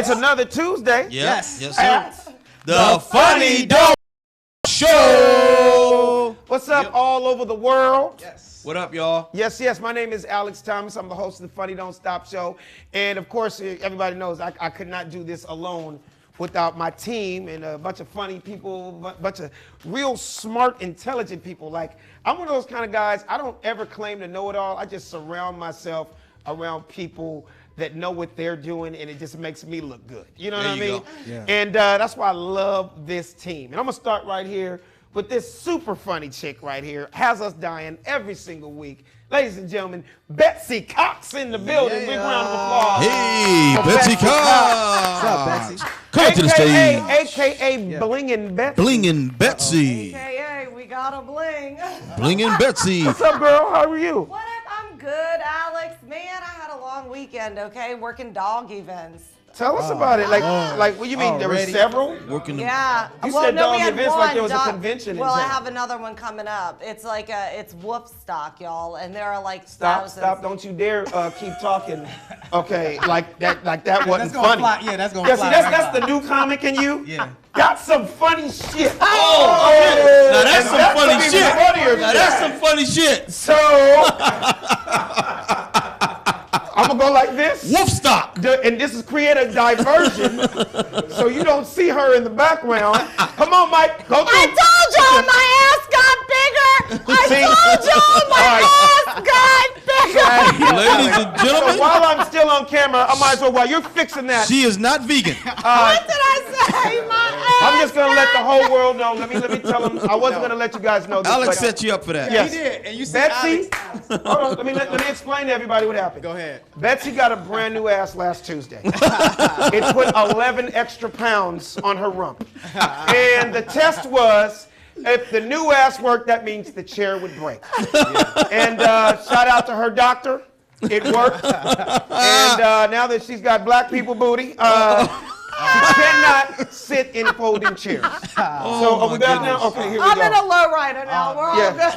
It's another Tuesday. Yes, sir. The Funny Dog Show. What's up all over the world? Yes. What up, y'all? Yes. My name is Alex Thomas. I'm the host of the Funny Don't Stop Show. And of course, everybody knows I could not do this alone without my team and a bunch of funny people, a bunch of real smart, intelligent people. Like, I'm one of those kind of guys, I don't ever claim to know it all. I just surround myself around people that know what they're doing, and it just makes me look good. You know what I mean? Yeah. And that's why I love this team. And I'm gonna start right here with this super funny chick right here. Has us dying every single week. Ladies and gentlemen, Betsy Cox in the building. Big round of applause. Hey, Betsy Cox. What's up, Betsy? Come to the stage. AKA Blingin' Betsy. Blingin' Betsy. AKA, we got a bling. Blingin' Betsy. What's up, girl? How are you? What up? I'm good, Alex. Man, I had a long weekend, okay? Working dog events. Tell us about it. Like, what do you mean? There were several? Working the Yeah. You said we dog had events one like there was a convention in Well, I town. have another one coming up. It's like it's Woofstock, y'all, and there are like Stop! thousands. Don't you dare keep talking. Okay, like that wasn't That's gonna funny. fly. Yeah, that's gonna Yeah, fly. see, right that's now. the new comic in you. Yeah. Got some funny shit. Oh, now that's And some funny even shit. funnier Now shit. that's some funny shit. So I'm gonna go like this. Woofstock. And this is create a diversion, so you don't see her in the background. Come on, Mike, go through. I told y'all my ass got bigger. See? I told y'all my ass got bigger. Ladies and So gentlemen, while I'm still on camera, I might as well, while you're fixing that, she is not vegan. What did I say? My ass. I'm just gonna let the whole world know. Let me tell them. I wasn't gonna let you guys know this. Alex but- set you up for that. Yes. He did, and you said Betsy, Alex. hold on. Let me explain to everybody what happened. Go ahead. Betsy got a brand new ass last Tuesday. It put 11 extra pounds on her rump, and the test was, if the new ass worked, that means the chair would break. And shout out to her doctor. It worked. And now that she's got black people booty, she cannot sit in folding chairs. So are we back now? Okay, here we I'm go. in a low rider now. We're all Yeah. good.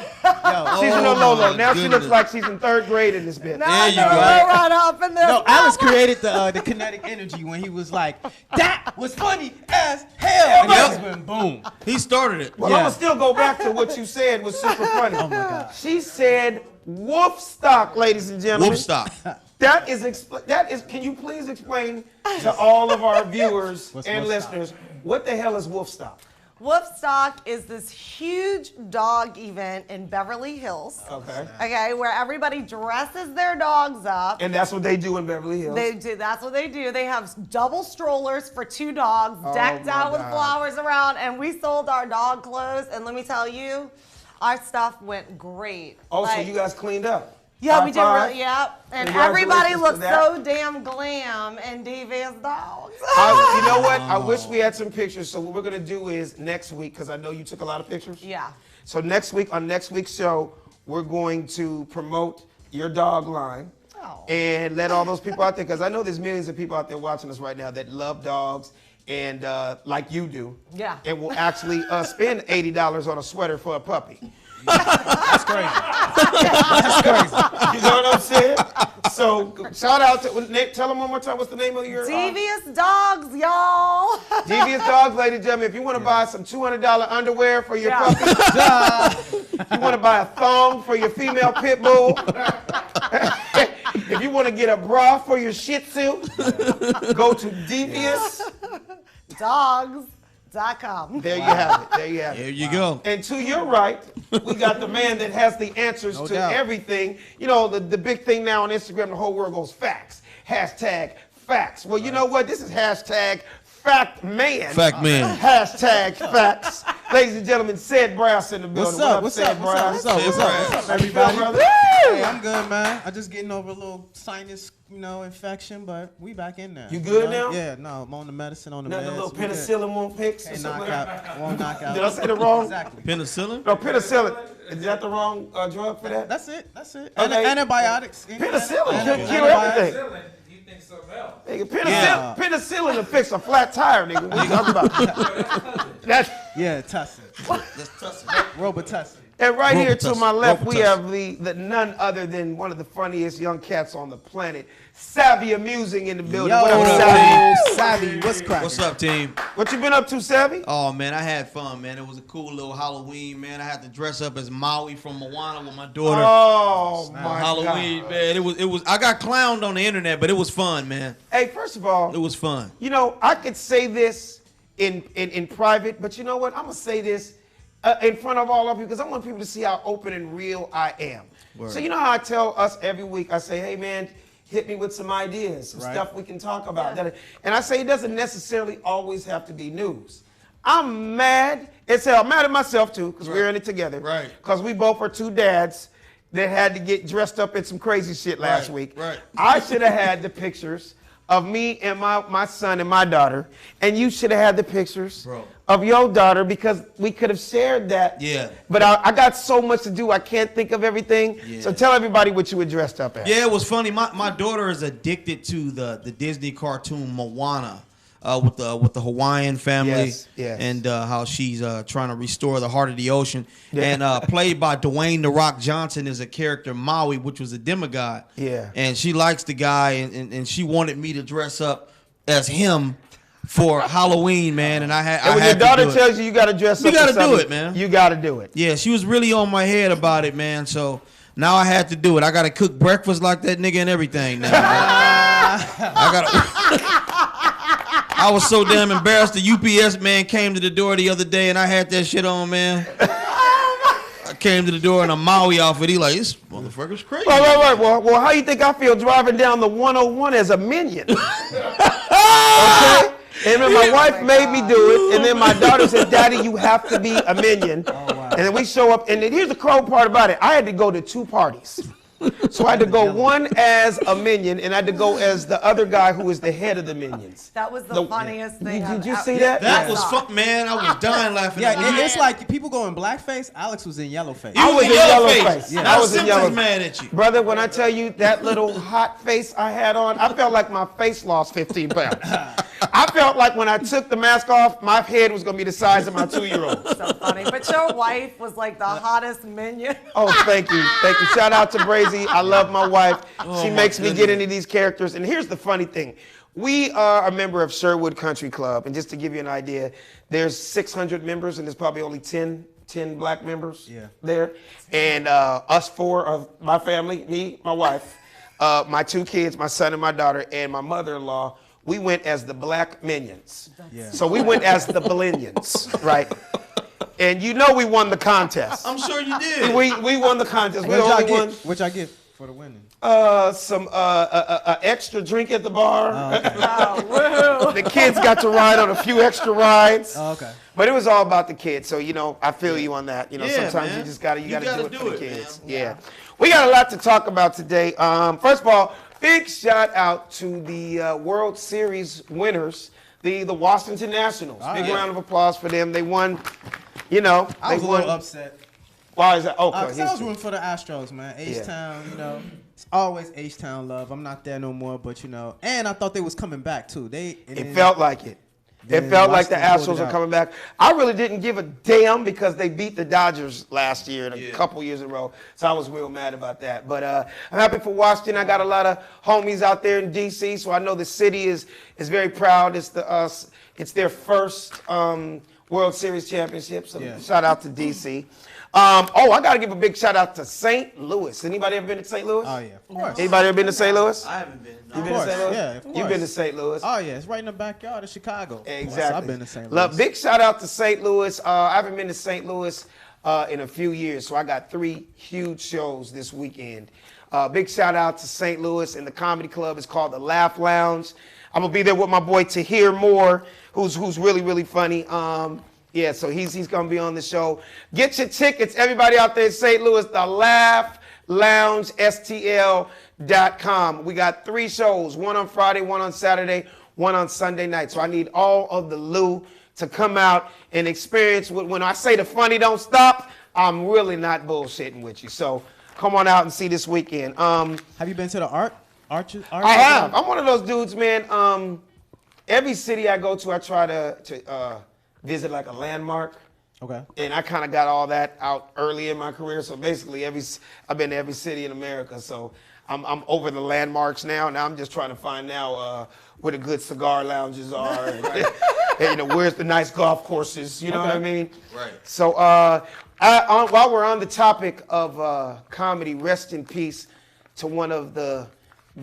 She's in a Oh, low. my Now she looks goodness. like she's in 3rd grade in this bitch. Now There I'm you in a go. low rider up in this. No, Alex created the kinetic energy when he was like, "That was funny as hell." And Yep. it just went boom. He started it. Well, Yeah. I'm gonna still go back to what you said was super funny. Oh my God. She said Woofstock, ladies and gentlemen. Woofstock. That is. Can you please explain to all of our viewers What's and Woofstock? listeners what the hell is Woofstock? Woofstock is this huge dog event in Beverly Hills. Okay. Okay, where everybody dresses their dogs up. And that's what they do in Beverly Hills. They do. That's what they do. They have double strollers for 2 dogs, decked my out with God. flowers around, and we sold our dog clothes. And let me tell you, our stuff went great. Oh, so Like, you guys cleaned up. yeah, High we did five. really. Yep. And Congratulations everybody to looked that. so damn glam in devious dogs. You know what? I wish we had some pictures. So what we're gonna do is next week, because I know you took a lot of pictures. Yeah. So next week, on next week's show, we're going to promote your dog line. Oh. And let all those people out there, because I know there's millions of people out there watching us right now that love dogs and like you do. Yeah. And will actually spend $80 on a sweater for a puppy. That's crazy. That's crazy. You know what I'm saying? So shout out to, tell them one more time, what's the name of your Devious dogs, y'all. Devious Dogs, ladies and gentlemen. If you want to buy some $200 underwear for your Yeah. puppy, if you want to buy a thong for your female pit bull, if you want to get a bra for your Shih Tzu, go to Dogs.com. There you have it. There you have There it. you go. And to your right, we got the man that has the answers No to doubt. everything. You know, the big thing now on Instagram, the whole world goes facts. Hashtag facts. Well, you know what? This is hashtag fact man. Fact man. Hashtag facts. Ladies and gentlemen, Said Brass in the building. What's up? What Said Brass? What's up, everybody? brother? Hey, I'm good, man. I'm just getting over a little sinus, infection, but we back in there. You good know? now? Yeah, no, I'm on the medicine, on the Nothing, a meds. little We good. penicillin won't fix or Can't something knock like that? out, won't knock out. Did I say it wrong? Exactly. Penicillin? No, penicillin. Is that the wrong drug for that? That's it. That's it. Okay. Antibiotics. Penicillin can Antibiotics. cure everything. You think something else? Nigga, penicillin, Yeah. penicillin to fix a flat tire, nigga. What you talking about? That's Yeah, Tussin. That's Tussin. Robitussin. And right here to Robitussin. my left, we Robitussin. have the none other than one of the funniest young cats on the planet, Savvy Amusing in the building. Yo, What up, up, Savvy? Savvy, what's cracking? What's up, team? What you been up to, Savvy? Oh man, I had fun, man. It was a cool little Halloween, man. I had to dress up as Maui from Moana with my daughter. Oh on my Halloween, God. man. It was. I got clowned on the internet, but it was fun, man. Hey, first of all, It was fun. you know, I could say this in private, but you know what? I'm gonna say this in front of all of you because I want people to see how open and real I am. Word. So you know how I tell us every week, I say, hey man, hit me with some ideas, some Right. stuff we can talk about. And I say it doesn't necessarily always have to be news. I'm mad as hell. I'm mad at myself too because we're in it together. Right. Because we both are two dads that had to get dressed up in some crazy shit last Right, week. right. I should have had the pictures of me and my son and my daughter, and you should have had the pictures Bro. of your daughter because we could have shared that. Yeah. But I got so much to do, I can't think of everything. Yeah. So tell everybody what you were dressed up as. Yeah, it was funny. My daughter is addicted to the Disney cartoon Moana, with the Hawaiian family, Yes, yes. and how she's trying to restore the heart of the ocean. Yeah. And played by Dwayne "The Rock" Johnson is a character Maui, which was a demigod. Yeah. And she likes the guy, and she wanted me to dress up as him for Halloween, man. And I had. And when I your had to daughter do it. tells you got to dress You up, gotta for do something, it, man. You got to do it. Yeah, she was really on my head about it, man. So now I had to do it. I got to cook breakfast like that nigga and everything now. I got. I was so damn embarrassed. The UPS man came to the door the other day, and I had that shit on, man. I came to the door in a Maui outfit. He like, this motherfucker's crazy. Right. Well, how you think I feel driving down the 101 as a minion? Okay? And then my wife made me do it, and then my daughter said, Daddy, you have to be a minion. And then we show up, and then here's the cold part about it. I had to go to 2 parties. So I had to go one as a minion, and I had to go as the other guy who was the head of the minions. That was the funniest thing. Did you I've- see that? That I was saw it. fun, man. I was dying laughing. Yeah, When you- it's like people go in blackface. Alex was in yellowface. I was in yellow face. face. Yeah. I was in Simpsons yellow. mad at you. Brother, when I tell you that little hot face I had on, I felt like my face lost 15 pounds. I felt like when I took the mask off, my head was going to be the size of my 2-year-old. So funny. But your wife was like the hottest minion. Oh, thank you. Thank you. Shout out to Brazy. I love my wife. She my makes me get goodness. into these characters. And here's the funny thing. We are a member of Sherwood Country Club. And just to give you an idea, there's 600 members, and there's probably only 10 black members there. And us 4 of my family, me, my wife, my 2 kids, my son and my daughter, and my mother-in-law, we went as the black minions. Yeah. So we went as the Blinions, right? And you know we won the contest. I'm sure you did. We won the contest. We What y'all only won get? What y'all get for the winning? some extra drink at the bar. Oh, The kids got to ride on a few extra rides. Oh, okay. But it was all about the kids. So, you know, I feel you on that. You know, Yeah, sometimes man. you just gotta You gotta gotta do it do for the it, kids. man. Yeah. We got a lot to talk about today. First of all, big shout out to the World Series winners, the Washington Nationals. Big yeah. round of applause for them. They won, you know, I they was a won. little upset. Why is that? Okay. Cause I was rooting for the Astros, man. H-Town, you know, it's always H-Town love. I'm not there no more, but you know, and I thought they was coming back too. It felt like it. It Then felt like the Washington pulled Astros it are out. coming back. I really didn't give a damn because they beat the Dodgers last year and a couple years in a row. So I was real mad about that. But I'm happy for Washington. I got a lot of homies out there in D.C., so I know the city is very proud. It's their first World Series championship. So shout out to D.C. I got to give a big shout out to St. Louis. Anybody ever been to St. Louis? Oh yeah, of course. Anybody ever been to St. Louis? I haven't been. You been course, to St. Louis? yeah, of You've been course. to St. Louis? Oh yeah, it's right in the backyard of Chicago. Exactly. So I've been to St. Louis. Look, big shout out to St. Louis. I haven't been to St. Louis in a few years, so I got 3 huge shows this weekend. Big shout out to St. Louis, and the comedy club is called the Laugh Lounge. I'm gonna be there with my boy Tahir Moore, who's really, really funny. Yeah, so he's gonna be on the show. Get your tickets, everybody out there in St. Louis, the Laugh Lounge, STL.com. We got 3 shows, one on Friday, one on Saturday, one on Sunday night. So I need all of the Lou to come out and experience when I say the funny don't stop, I'm really not bullshitting with you. So come on out and see this weekend. Have you been to the art? I have. I'm one of those dudes, man. Every city I go to, I try to visit like a landmark. Okay. And I kind of got all that out early in my career. So basically, I've been to every city in America. So I'm over the landmarks now. Now I'm just trying to find now where the good cigar lounges are, and where's the nice golf courses. You know what I mean? Right. So while we're on the topic of comedy, rest in peace to one of the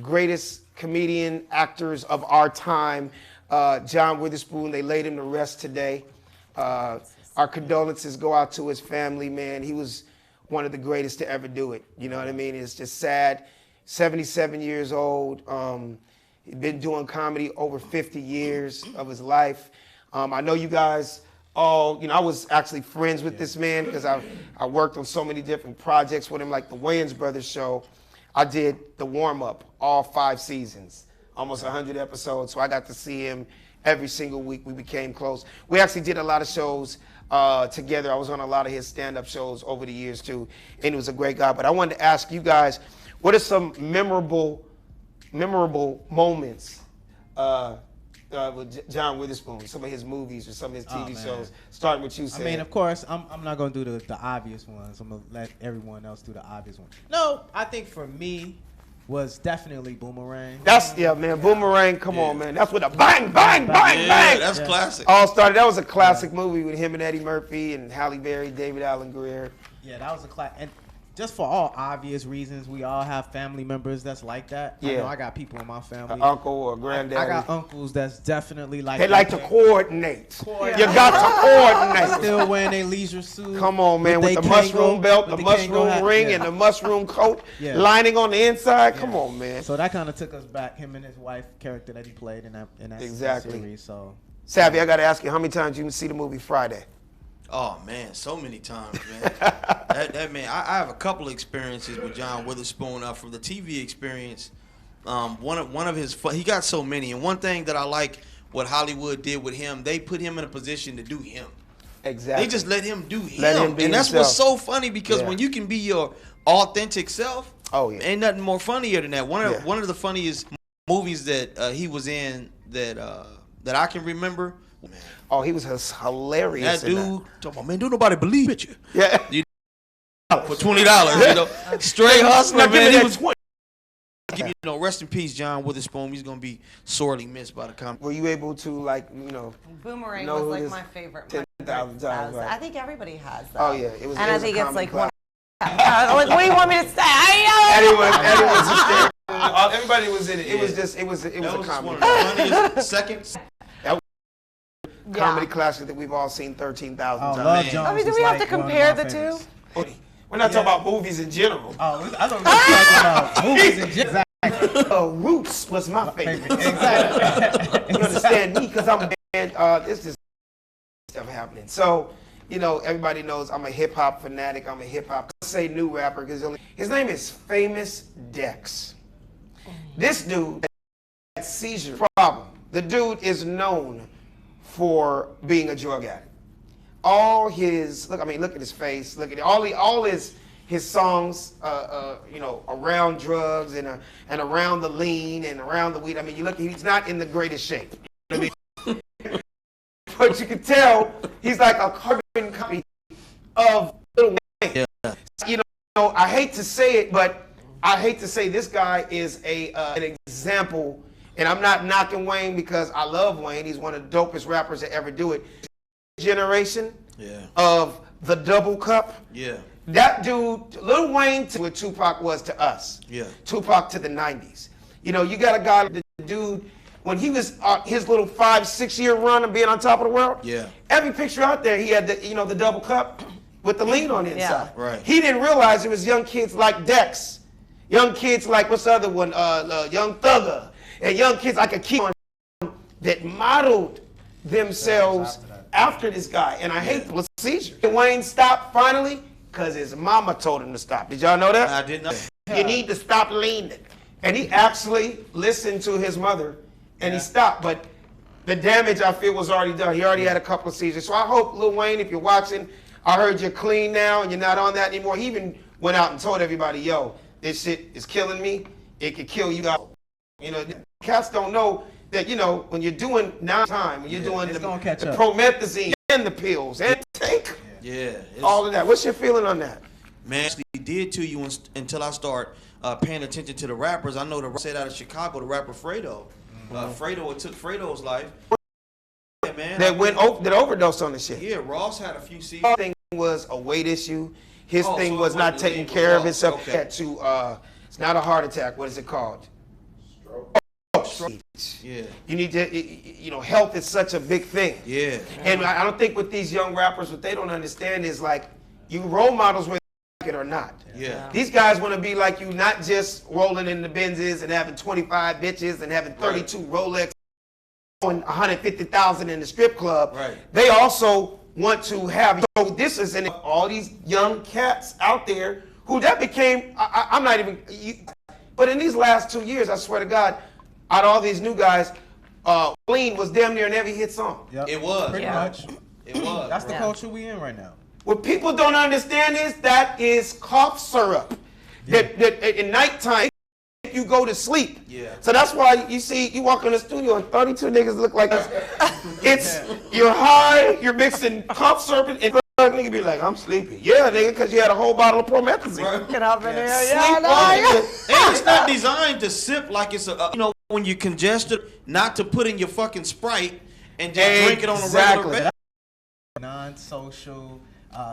greatest comedian actors of our time, John Witherspoon. They laid him to rest today. Our condolences go out to his family, man. He was one of the greatest to ever do it. You know what I mean? It's just sad. 77 years old. He'd been doing comedy over 50 years of his life. I know you guys all, I was actually friends with this man because I worked on so many different projects with him, like the Wayans Brothers show. I did the warm-up, all 5 seasons, almost 100 episodes. So I got to see him every single week. We became close. We actually did a lot of shows together. I was on a lot of his stand-up shows over the years too, and he was a great guy. But I wanted to ask you guys, what are some memorable moments with John Witherspoon, some of his movies or some of his TV shows, starting with you, Sam? I mean, of course, I'm not going to do the obvious ones. I'm going to let everyone else do the obvious one. No, I think for me was definitely Boomerang. Man, Boomerang, come on, man. That's with a bang, bang, bang, bang. That's classic. All started, that was a classic movie with him and Eddie Murphy and Halle Berry, David Allen Greer. Yeah, that was a classic. And just for all obvious reasons, we all have family members that's like that. Yeah. I know I got people in my family. An uncle or a granddaddy. I got uncles that's definitely like They like to coordinate. Coordinate. You got to coordinate. Still wearing their leisure suit. Come on, man, with the mushroom belt, the mushroom ring, and the mushroom coat, lining on the inside. Come on, man. So that kind of took us back, him and his wife character that he played in that Exactly. series. So, Savvy, I got to ask you, how many times you see the movie Friday? Oh man, so many times, man. that man, I have a couple of experiences with John Witherspoon. From the TV experience, one of his, he got so many, and one thing that I like what Hollywood did with him, they put him in a position to do him. Exactly. They just let him do him, and that's himself. what's so funny because when you can be your authentic self, ain't nothing more funnier than that. One of the funniest movies that he was in that I can remember. Man. Oh, he was hilarious. That dude, talking about, man, don't nobody believe it. Yeah. For $20, straight hustler, man. He was, rest in peace, John Witherspoon. He's gonna be sorely missed by the comedy. Were you able to Boomerang was like my favorite. 10,000 times, right? I think everybody has that. Oh yeah, it was. And it I was think a it's like comedy like, what do you want me to say? Eddie was hysterical. Everybody was in it. It was just, it was a comedy. One of the funniest seconds. Comedy classic that we've all seen 13,000 times. Love Jones I mean, do was we have like to one of compare my the favorites. two? We're not talking about movies in general. Oh, I thought we were talking about movies in general. Exactly. Roots was my favorite. Exactly. You understand me because I'm a band. This is stuff happening. So, everybody knows I'm a hip hop fanatic. I'm a hip hop. Say new rapper because his name is Famous Dex. This dude had seizure problem. The dude is known for being a drug addict. All his look at his face. Look at it. All his songs, around drugs and around the lean and around the weed. I mean, you look, he's not in the greatest shape. You know what I mean? But you can tell he's like a carbon copy of Lil Wayne. Yeah. I hate to say it, but I hate to say this guy is an example. And I'm not knocking Wayne because I love Wayne. He's one of the dopest rappers to ever do it. Generation of the double cup. Yeah. That dude, Lil Wayne, to what Tupac was to us. Yeah. Tupac to the 90s. You got a guy, the dude, when he was his little 5-6 year run of being on top of the world. Yeah. Every picture out there, he had the double cup with the lean on the inside. Right. He didn't realize it was young kids like Dex, young kids like what's the other one, Young Thugger. And young kids like a kid that modeled themselves after this guy. And I hate the seizure. Wayne stopped finally because his mama told him to stop. Did y'all know that? I didn't know. You need to stop leaning. And he actually listened to his mother and he stopped. But the damage I feel was already done. He already had a couple of seizures. So I hope, Lil Wayne, if you're watching, I heard you're clean now and you're not on that anymore. He even went out and told everybody, yo, this shit is killing me. It could kill you out. Cats don't know that, when you're doing when you're doing the promethazine and the pills and take Yeah. All of that. What's your feeling on that? Man, he did to you until I start paying attention to the rappers. I know the said out of Chicago, the rapper Fredo. Fredo, it took Fredo's life. Yeah, man. That overdose on the shit. Yeah, Ross had a few seasons. His thing was a weight issue. His thing so was it not wasn't taking legal. care of himself. Okay. He had to, it's not a heart attack. What is it called? Stroke. Yeah. You need to, health is such a big thing. Yeah. And I don't think with these young rappers, what they don't understand is like, you role models whether you like it or not. Yeah. These guys want to be like you, not just rolling in the Benzes and having 25 bitches and having 32 Rolex and 150,000 in the strip club. Right. They also want to have, so this is in all these young cats out there who that became, I'm not even, but in these last 2 years, I swear to God, out of all these new guys, Lean was damn near in every hit song. Yep. It was. Pretty much. It was. That's the Yeah. culture we in right now. What people don't understand is that is cough syrup. That in nighttime, you go to sleep. Yeah. So that's why you walk in the studio and 32 niggas look like us. You're high, you're mixing cough syrup, and nigga be like, I'm sleepy. Yeah, nigga, because you had a whole bottle of promethazine. Right. Get up in there. Sleep Yeah, on no, it. And it's not designed to sip like it's when you're congested, not to put in your fucking Sprite and just drink it on a regular basis. Non-social,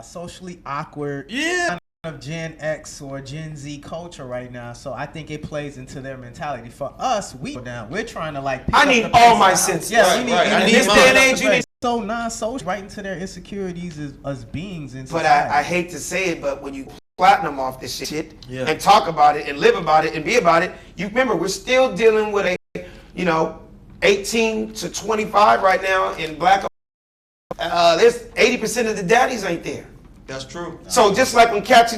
socially awkward. Yeah. Of Gen X or Gen Z culture right now, so I think it plays into their mentality. For us, we're trying to like. I need all my senses. Yeah, Right, we need. right. I In need this mine. day and age, you you need- need so non-social, right into their insecurities as beings in But society. I hate to say it, but when you platinum off this shit Yeah. and talk about it and live about it and be about it, you remember we're still dealing with 18 to 25 right now in black. There's 80% of the daddies ain't there. That's true. So just like when Catchy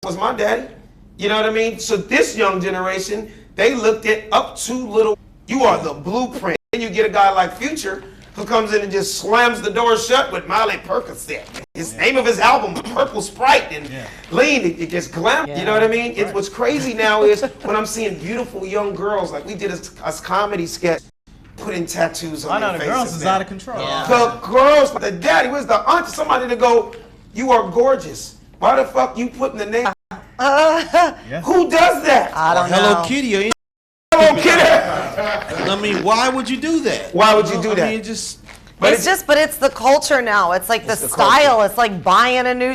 was my daddy, you know what I mean? So this young generation, they looked at up to little, you are the blueprint. Then you get a guy like Future who comes in and just slams the door shut with Miley Percocet. His name of his album, Purple Sprite, and Lean, it just glam. You know what I mean? It's what's crazy now is when I'm seeing beautiful young girls, like we did a comedy sketch, putting tattoos on I know their the faces. girls is man. out of control. Yeah. The girls, the daddy, where's the aunt? Somebody to go, you are gorgeous. Why the fuck you putting the name? Who does that? I don't Hello know. Kitty. Or Hello, kid. I mean, why would you do that? Why would you do I that? mean, just But But it's the culture now. It's like the the style. culture. It's like buying a new.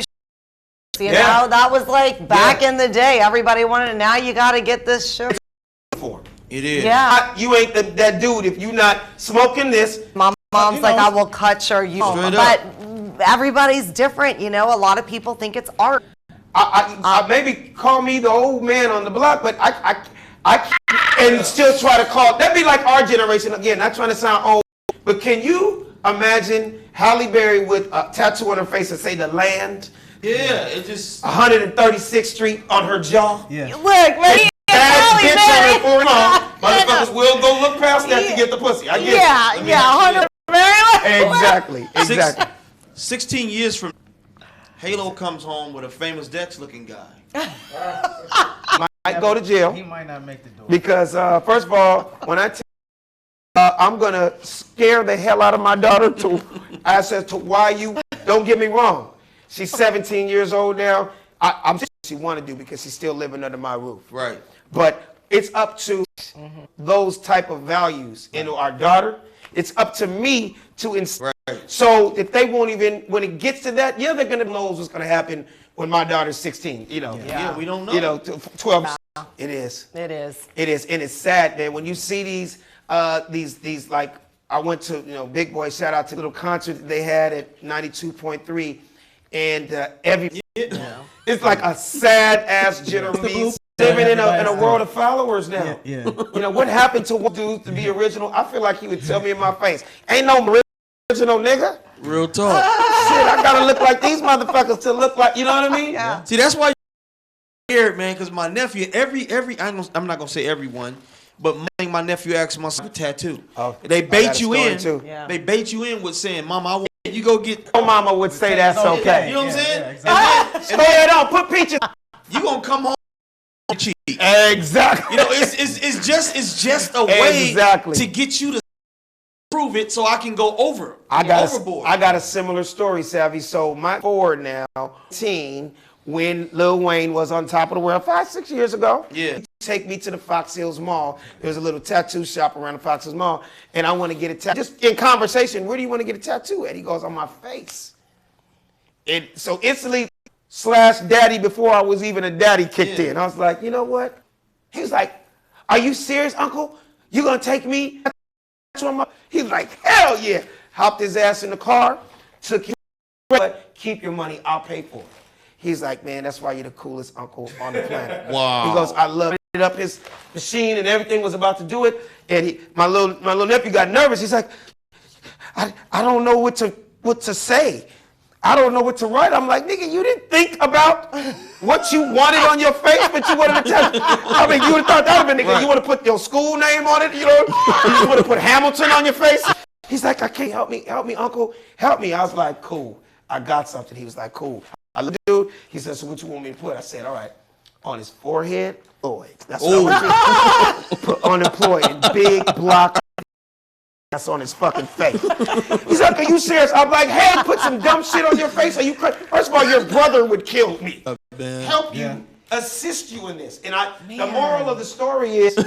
You Yeah. know, that was like back Yeah. in the day. Everybody wanted it. Now you got to get this shit. for. it is. Yeah. You ain't that dude if you not smoking this. My mom's You like, know, I will cut your you. Straight But up. everybody's different. You know, a lot of people think it's art. I maybe call me the old man on the block, but I and still try to call. That'd be like our generation again. Not trying to sound old, but can you imagine Halle Berry with a tattoo on her face and say the land, Yeah, it just 136th Street on her jaw? Yeah. Look, man. Bad bitch on her Berry. forearm. Motherfuckers will go look past that to get the pussy. I get it. Yeah, yeah, 100. Exactly. Exactly. 16 years from Halo comes home with a famous Dex looking guy. Might go to jail. He might not make the door. Because first of all, when I I'm gonna scare the hell out of my daughter as to why you. Don't get me wrong, she's 17 years old now. I'm she want to do because she's still living under my roof. Right. But it's up to those type of values in our daughter. It's up to me to instill. Right. So if they won't even when it gets to that, yeah, they're gonna know what's gonna happen when my daughter's 16. You know. Yeah, we don't know. You know, 12. It is. It is. It is, and it's sad, man. When you see these like, I went to, Big Boy, shout out to a little concert that they had at 92.3, and it's like a sad ass generation living in a world of followers now. Yeah. What happened to one dude to be original? I feel like he would tell me in my face, ain't no original nigga. Real talk. Shit, I gotta look like these motherfuckers to look like, you know what I mean? Yeah. See, that's why you're scared, man, because my nephew, I'm not gonna say everyone, but my nephew asked my son for a tattoo. Oh, They I got bait a you story in. too. Yeah. They bait you in with saying, "Mama, I want you go get." Your mama would say that's okay. You know what I'm saying? Yeah, exactly. Go ahead on, put peaches. You gonna come home and cheat. Exactly. You know, it's just a way Exactly. to get you to prove it so I can go overboard. I got a similar story, Savvy. So my forward now, when Lil Wayne was on top of the world 5-6 years ago. Yeah. He take me to the Fox Hills Mall. There's a little tattoo shop around the Fox Hills Mall, and I want to get a tattoo. Just in conversation, where do you want to get a tattoo at? He goes, on my face. And so instantly, /daddy before I was even a daddy kicked in. I was like, you know what? He was like, are you serious, Uncle? You gonna take me? He's like, hell yeah. Hopped his ass in the car, took his, but keep your money, I'll pay for it. He's like, man, that's why you're the coolest uncle on the planet. Wow. He goes, I love it up his machine and everything was about to do it. And my little nephew got nervous. He's like, I don't know what to say. I don't know what to write. I'm like, nigga, you didn't think about what you wanted on your face, but you wanted to tell. I mean, you would have thought that would have been, nigga, right. You want to put your school name on it, you know? You just want to put Hamilton on your face. He's like, I can't, help me, Uncle, help me. I was like, cool, I got something. He was like, cool. I looked at the dude. He said, so what you want me to put? I said, all right, on his forehead, Lloyd. That's what I want you to put unemployed in big block. That's on his fucking face. He's like, are you serious? I'm like, hey, put some dumb shit on your face. Are you crazy? First of all, your brother would kill me. Help you, assist you in this. And the moral of the story is,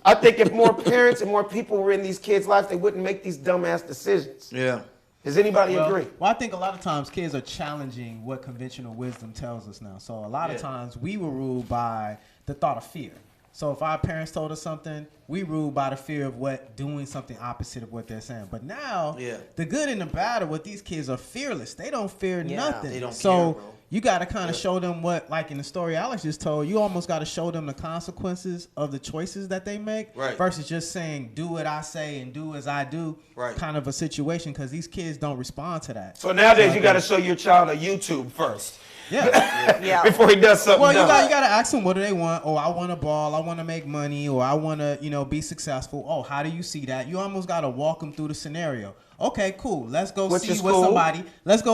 I think if more parents and more people were in these kids' lives, they wouldn't make these dumbass decisions. Yeah. Does anybody agree? Well, I think a lot of times kids are challenging what conventional wisdom tells us now. So a lot of times we were ruled by the thought of fear. So if our parents told us something, we ruled by the fear of doing something opposite of what they're saying. But now, the good and the bad of what these kids are fearless. They don't fear nothing. They don't care, bro. You got to kind of show them what, like in the story Alex just told, you almost got to show them the consequences of the choices that they make versus just saying, do what I say and do as I do kind of a situation, because these kids don't respond to that. So nowadays you got to show your child a YouTube first. Yeah. Before he does something. Well, you got to ask them, what do they want? Oh, I want a ball. I want to make money, or I want to, be successful. Oh, how do you see that? You almost got to walk them through the scenario. Okay, cool. Let's go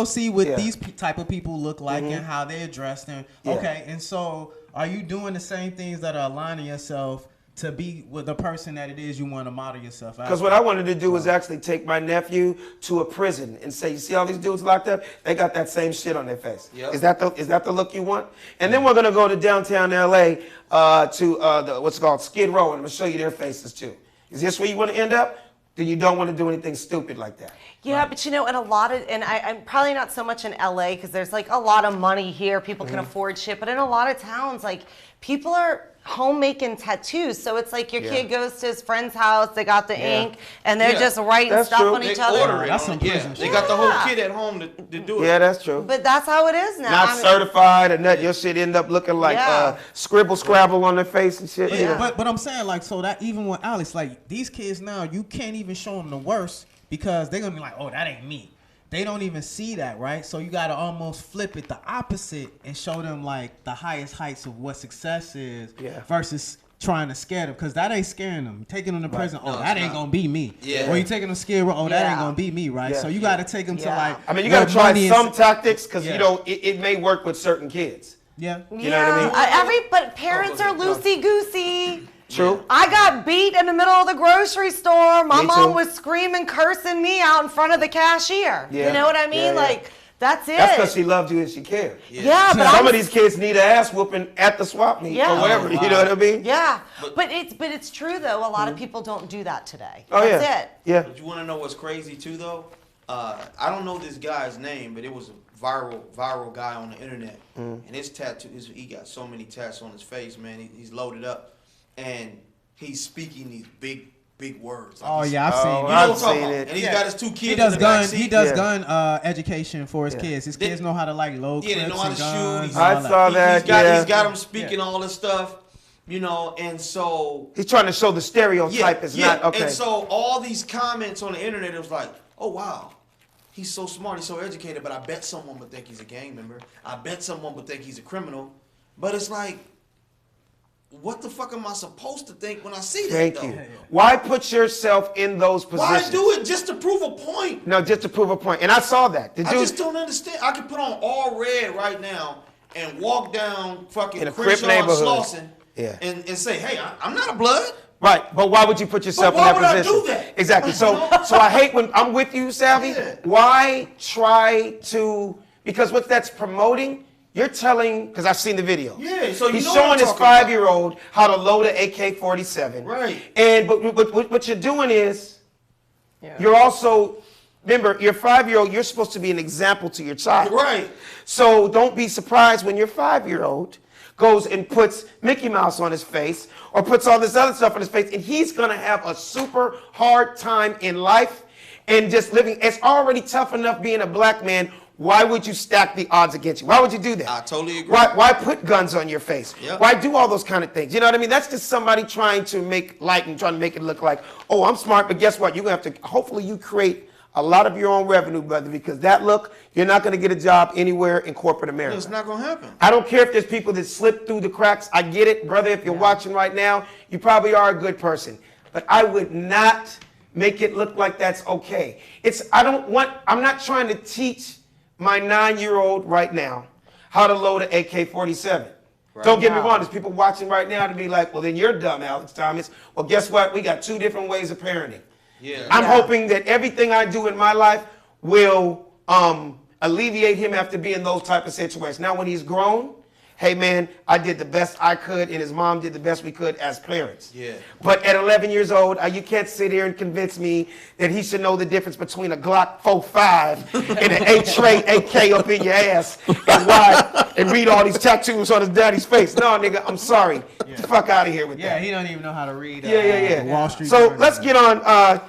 see what these type of people look like and how they address them. Yeah. Okay, and so are you doing the same things that are aligning yourself to be with the person that it is you want to model yourself after? Because what I wanted to do was actually take my nephew to a prison and say, you see all these dudes locked up? They got that same shit on their face. Yep. Is that the look you want? And then we're going to go to downtown LA to what's called Skid Row, and I'm going to show you their faces too. Is this where you want to end up? Then you don't want to do anything stupid like that. Yeah, but I'm probably not so much in LA because there's like a lot of money here. People can afford shit. But in a lot of towns, like people are home making tattoos. So it's like your kid goes to his friend's house, they got the ink, and they're just writing stuff on each other. That's some prison. They got the whole kid at home to do it. Yeah, that's true. But that's how it is now. Not certified and that your shit end up looking like scribble scrabble on their face and shit. But I'm saying, like, so that even with Alex, like these kids now, you can't even show them the worst because they're gonna be like, oh, that ain't me. They don't even see that, right? So you got to almost flip it the opposite and show them like the highest heights of what success is versus trying to scare them, because that ain't scaring them. Taking them to prison, that ain't going to be me. Or you taking them scared, that ain't going to be me, right? So you got to take them to like... I mean, you got to try some tactics because, it may work with certain kids. Yeah. You know what I mean? But parents are loosey-goosey. True. I got beat in the middle of the grocery store. My mom was screaming, cursing me out in front of the cashier. Yeah. You know what I mean? Like, that's it. That's because she loved you and she cared. Yeah, but some of these kids need an ass whooping at the swap meet or whatever. You know what I mean? Yeah. But it's true though. A lot of people don't do that today. Oh, that's it. Yeah. But you want to know what's crazy too though? I don't know this guy's name, but it was a viral guy on the internet. And his tattoo, he got so many tats on his face, man. He's loaded up. And he's speaking these big words. Like I've seen it. I've seen it. And he's got his two kids. He does gun education for his kids. His kids know how to like load clips they know how to guns. shoot. I saw that. He's got them speaking all this stuff, and so he's trying to show the stereotype is not okay. And so all these comments on the internet, it was like, oh wow, he's so smart, he's so educated, but I bet someone would think he's a gang member. I bet someone would think he's a criminal. But it's like, what the fuck am I supposed to think when I see that? Thank you. Why put yourself in those positions? Why do it just to prove a point? No, just to prove a point. And I saw that. I just don't understand. I could put on all red right now and walk down fucking in a Crenshaw Crip and neighborhood Slauson and say, hey, I'm not a blood. Right, but why would you put yourself in But that why would I position? do that? Exactly. So I hate when I'm with you, Savvy. Yeah. Why try to? Because what that's promoting, you're telling. Because I've seen the video. Yeah, so you he's know what I'm showing his talking about. 5-year-old how to load an AK-47. Right. And but what you're doing is, you're also. Remember, your 5-year-old, you're supposed to be an example to your child. Right. So don't be surprised when your 5-year-old goes and puts Mickey Mouse on his face or puts all this other stuff on his face, and he's going to have a super hard time in life and just living. It's already tough enough being a black man. Why would you stack the odds against you? Why would you do that? I totally agree. Why put guns on your face? Yep. Why do all those kind of things? You know what I mean? That's just somebody trying to make light and trying to make it look like, oh, I'm smart, but guess what? You're going to have to, hopefully you create a lot of your own revenue, brother, because that look, you're not going to get a job anywhere in corporate America. It's not going to happen. I don't care if there's people that slip through the cracks. I get it, brother. If you're watching right now, you probably are a good person. But I would not make it look like that's okay. I'm not trying to teach my 9-year-old right now how to load an AK-47. Right. Don't get me wrong. There's people watching right now to be like, well, then you're dumb, Alex Thomas. Well, guess what? We got 2 different ways of parenting. Yeah. I'm hoping that everything I do in my life will alleviate him after being in those type of situations. Now, when he's grown, hey, man, I did the best I could, and his mom did the best we could as parents. Yeah. But at 11 years old, you can't sit here and convince me that he should know the difference between a Glock 4.5 and an 8-tray AK up in your ass and read all these tattoos on his daddy's face. No, nigga, I'm sorry. Get the fuck out of here with that. Yeah, he don't even know how to read. Yeah. The Wall Street So Journal. let's get on.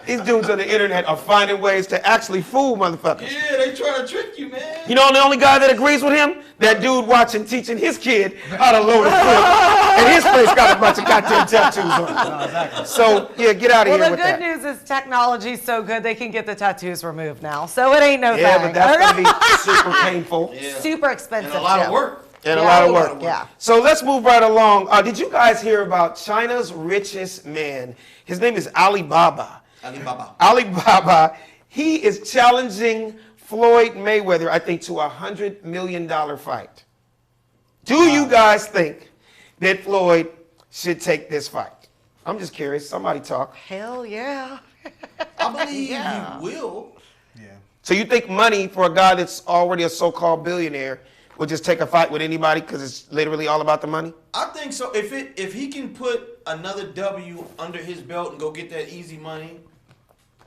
These dudes on the internet are finding ways to actually fool motherfuckers. Yeah, they trying to trick you, man. You know the only guy that agrees with him? That dude teaching his kid how to load a clip. And his face got a bunch of goddamn tattoos on it. No, exactly. So, yeah, get out of here Well, the with good that. news is technology's so good they can get the tattoos removed now. So it ain't no Yeah, thing. but that's going to be super painful. Yeah. super expensive. And a lot too. of work. And Yeah. a lot of work. Yeah. So let's move right along. Did you guys hear about China's richest man? His name is Alibaba. Alibaba, he is challenging Floyd Mayweather, I think, to a $100 million fight. Do you guys think that Floyd should take this fight? I'm just curious. Somebody talk. Hell yeah. I believe he will. Yeah. So you think money for a guy that's already a so-called billionaire would just take a fight with anybody because it's literally all about the money? I think so. If he can put another W under his belt and go get that easy money,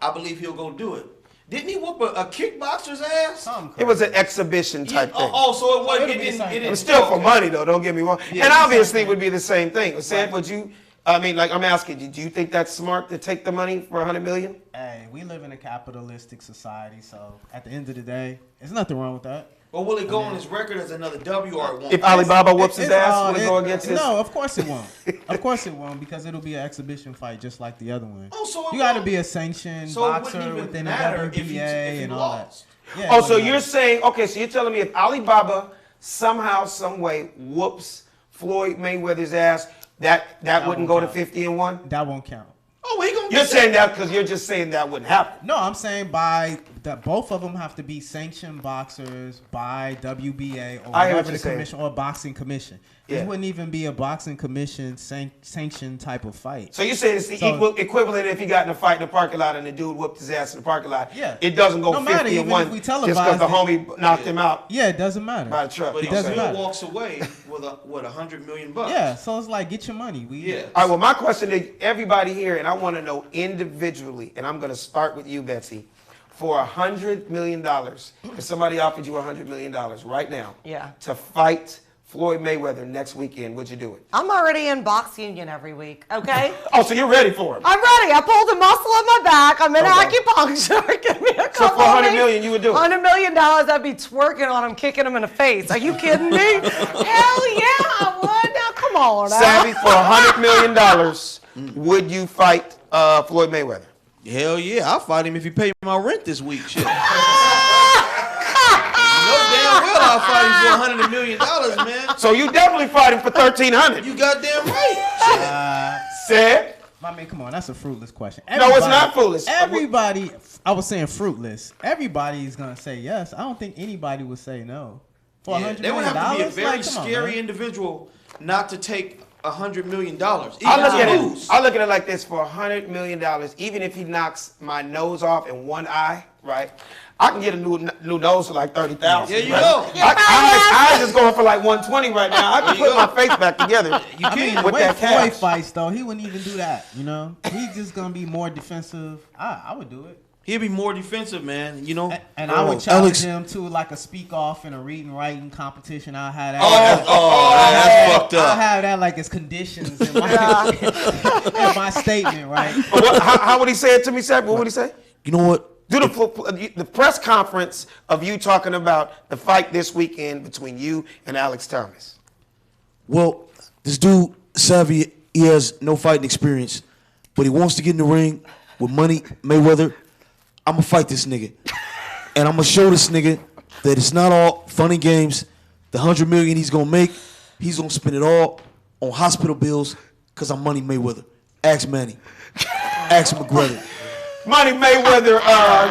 I believe he'll go do it. Didn't he whoop a kickboxer's ass? It was an exhibition type thing. Oh, so it wasn't. It'll be the same. It was still for money, though. Don't get me wrong. Yeah, And it's the obviously, same it would be the same thing. Said, would you? I mean, like, I'm asking you. Do you think that's smart to take the money for $100 million? Hey, we live in a capitalistic society, so at the end of the day, there's nothing wrong with that. Or will it go on his record as another W or it won't? If Alibaba whoops his It's ass, all- will it go against his? No, of course it won't. Of course it won't, because it'll be an exhibition fight just like the other one. Oh, so it you got to won't. be a sanctioned So it wouldn't boxer even within the matter WBA if he and all lost. that. Yeah, Oh, it so wouldn't you're matter. saying, okay, so you're telling me if Alibaba somehow, some way whoops Floyd Mayweather's ass, that wouldn't go to won't count. 50-1? That won't count. Oh, he gonna You're get saying that because you're just saying that wouldn't happen. No, I'm saying by that both of them have to be sanctioned boxers by WBA or I hear what whatever you're the saying. commission or boxing commission. Yeah. It wouldn't even be a boxing commission sanctioned type of fight. So you're saying it's the So- equivalent if he got in a fight in the parking lot and the dude whooped his ass in the parking lot. Yeah. It doesn't go No matter, 50-1 even if we just because the televised homie knocked him out Yeah, it doesn't matter. by the truck. But he It doesn't still matter. walks away with $100 million. Yeah, so it's like get your money. Yeah. All right, well, my question to everybody here, and I want to know individually, and I'm going to start with you, Betsy. For $100 million, if somebody offered you $100 million right now to fight Floyd Mayweather next weekend, would you do it? I'm already in box union every week, okay? Oh, so you're ready for him? I'm ready. I pulled a muscle in my back. I'm in Okay. acupuncture. Give me a couple So for $100 weeks. million, you would do it? $100 million, I'd be twerking on him, kicking him in the face. Are you kidding me? Hell yeah, I would. Now, come on. Now. Savvy, for $100 million, would you fight Floyd Mayweather? Hell yeah, I'll fight him if he pay my rent this week. Shit. No damn well I'll fight him for $100 million, man. So you definitely fight him for $1,300. You goddamn right. Said? I mean, come on, that's a fruitless question. No, it's not foolish. Everybody, I was saying fruitless. Everybody's gonna say yes. I don't think anybody would say no. For Yeah, $100 they would million, have to be a very like, come on, scary man. individual not to take $100 million. I look at it like this: for $100 million, even if he knocks my nose off and one eye, right? I can get a new nose for like 30,000. There you go. I just going for like 120 right now. I can put my face back together. You can. The with way that Floyd cash. fights, though, he wouldn't even do that. You know, he's just gonna be more defensive. I would do it. He'll be more defensive, man. You know. And I would challenge him to like a speak off in a reading writing competition. I'll have that. That's fucked I'll up. have that like as conditions in my, in my statement, right? How would he say it to me, Seth? What would he say? You know what? Do the press conference of you talking about the fight this weekend between you and Alex Thomas. Well, this dude, Savvy, he has no fighting experience, but he wants to get in the ring with Money Mayweather. I'm going to fight this nigga. And I'm going to show this nigga that it's not all funny games. The $100 million he's going to make, he's going to spend it all on hospital bills because I'm Money Mayweather. Ask Manny. Ask McGregor. Money Mayweather,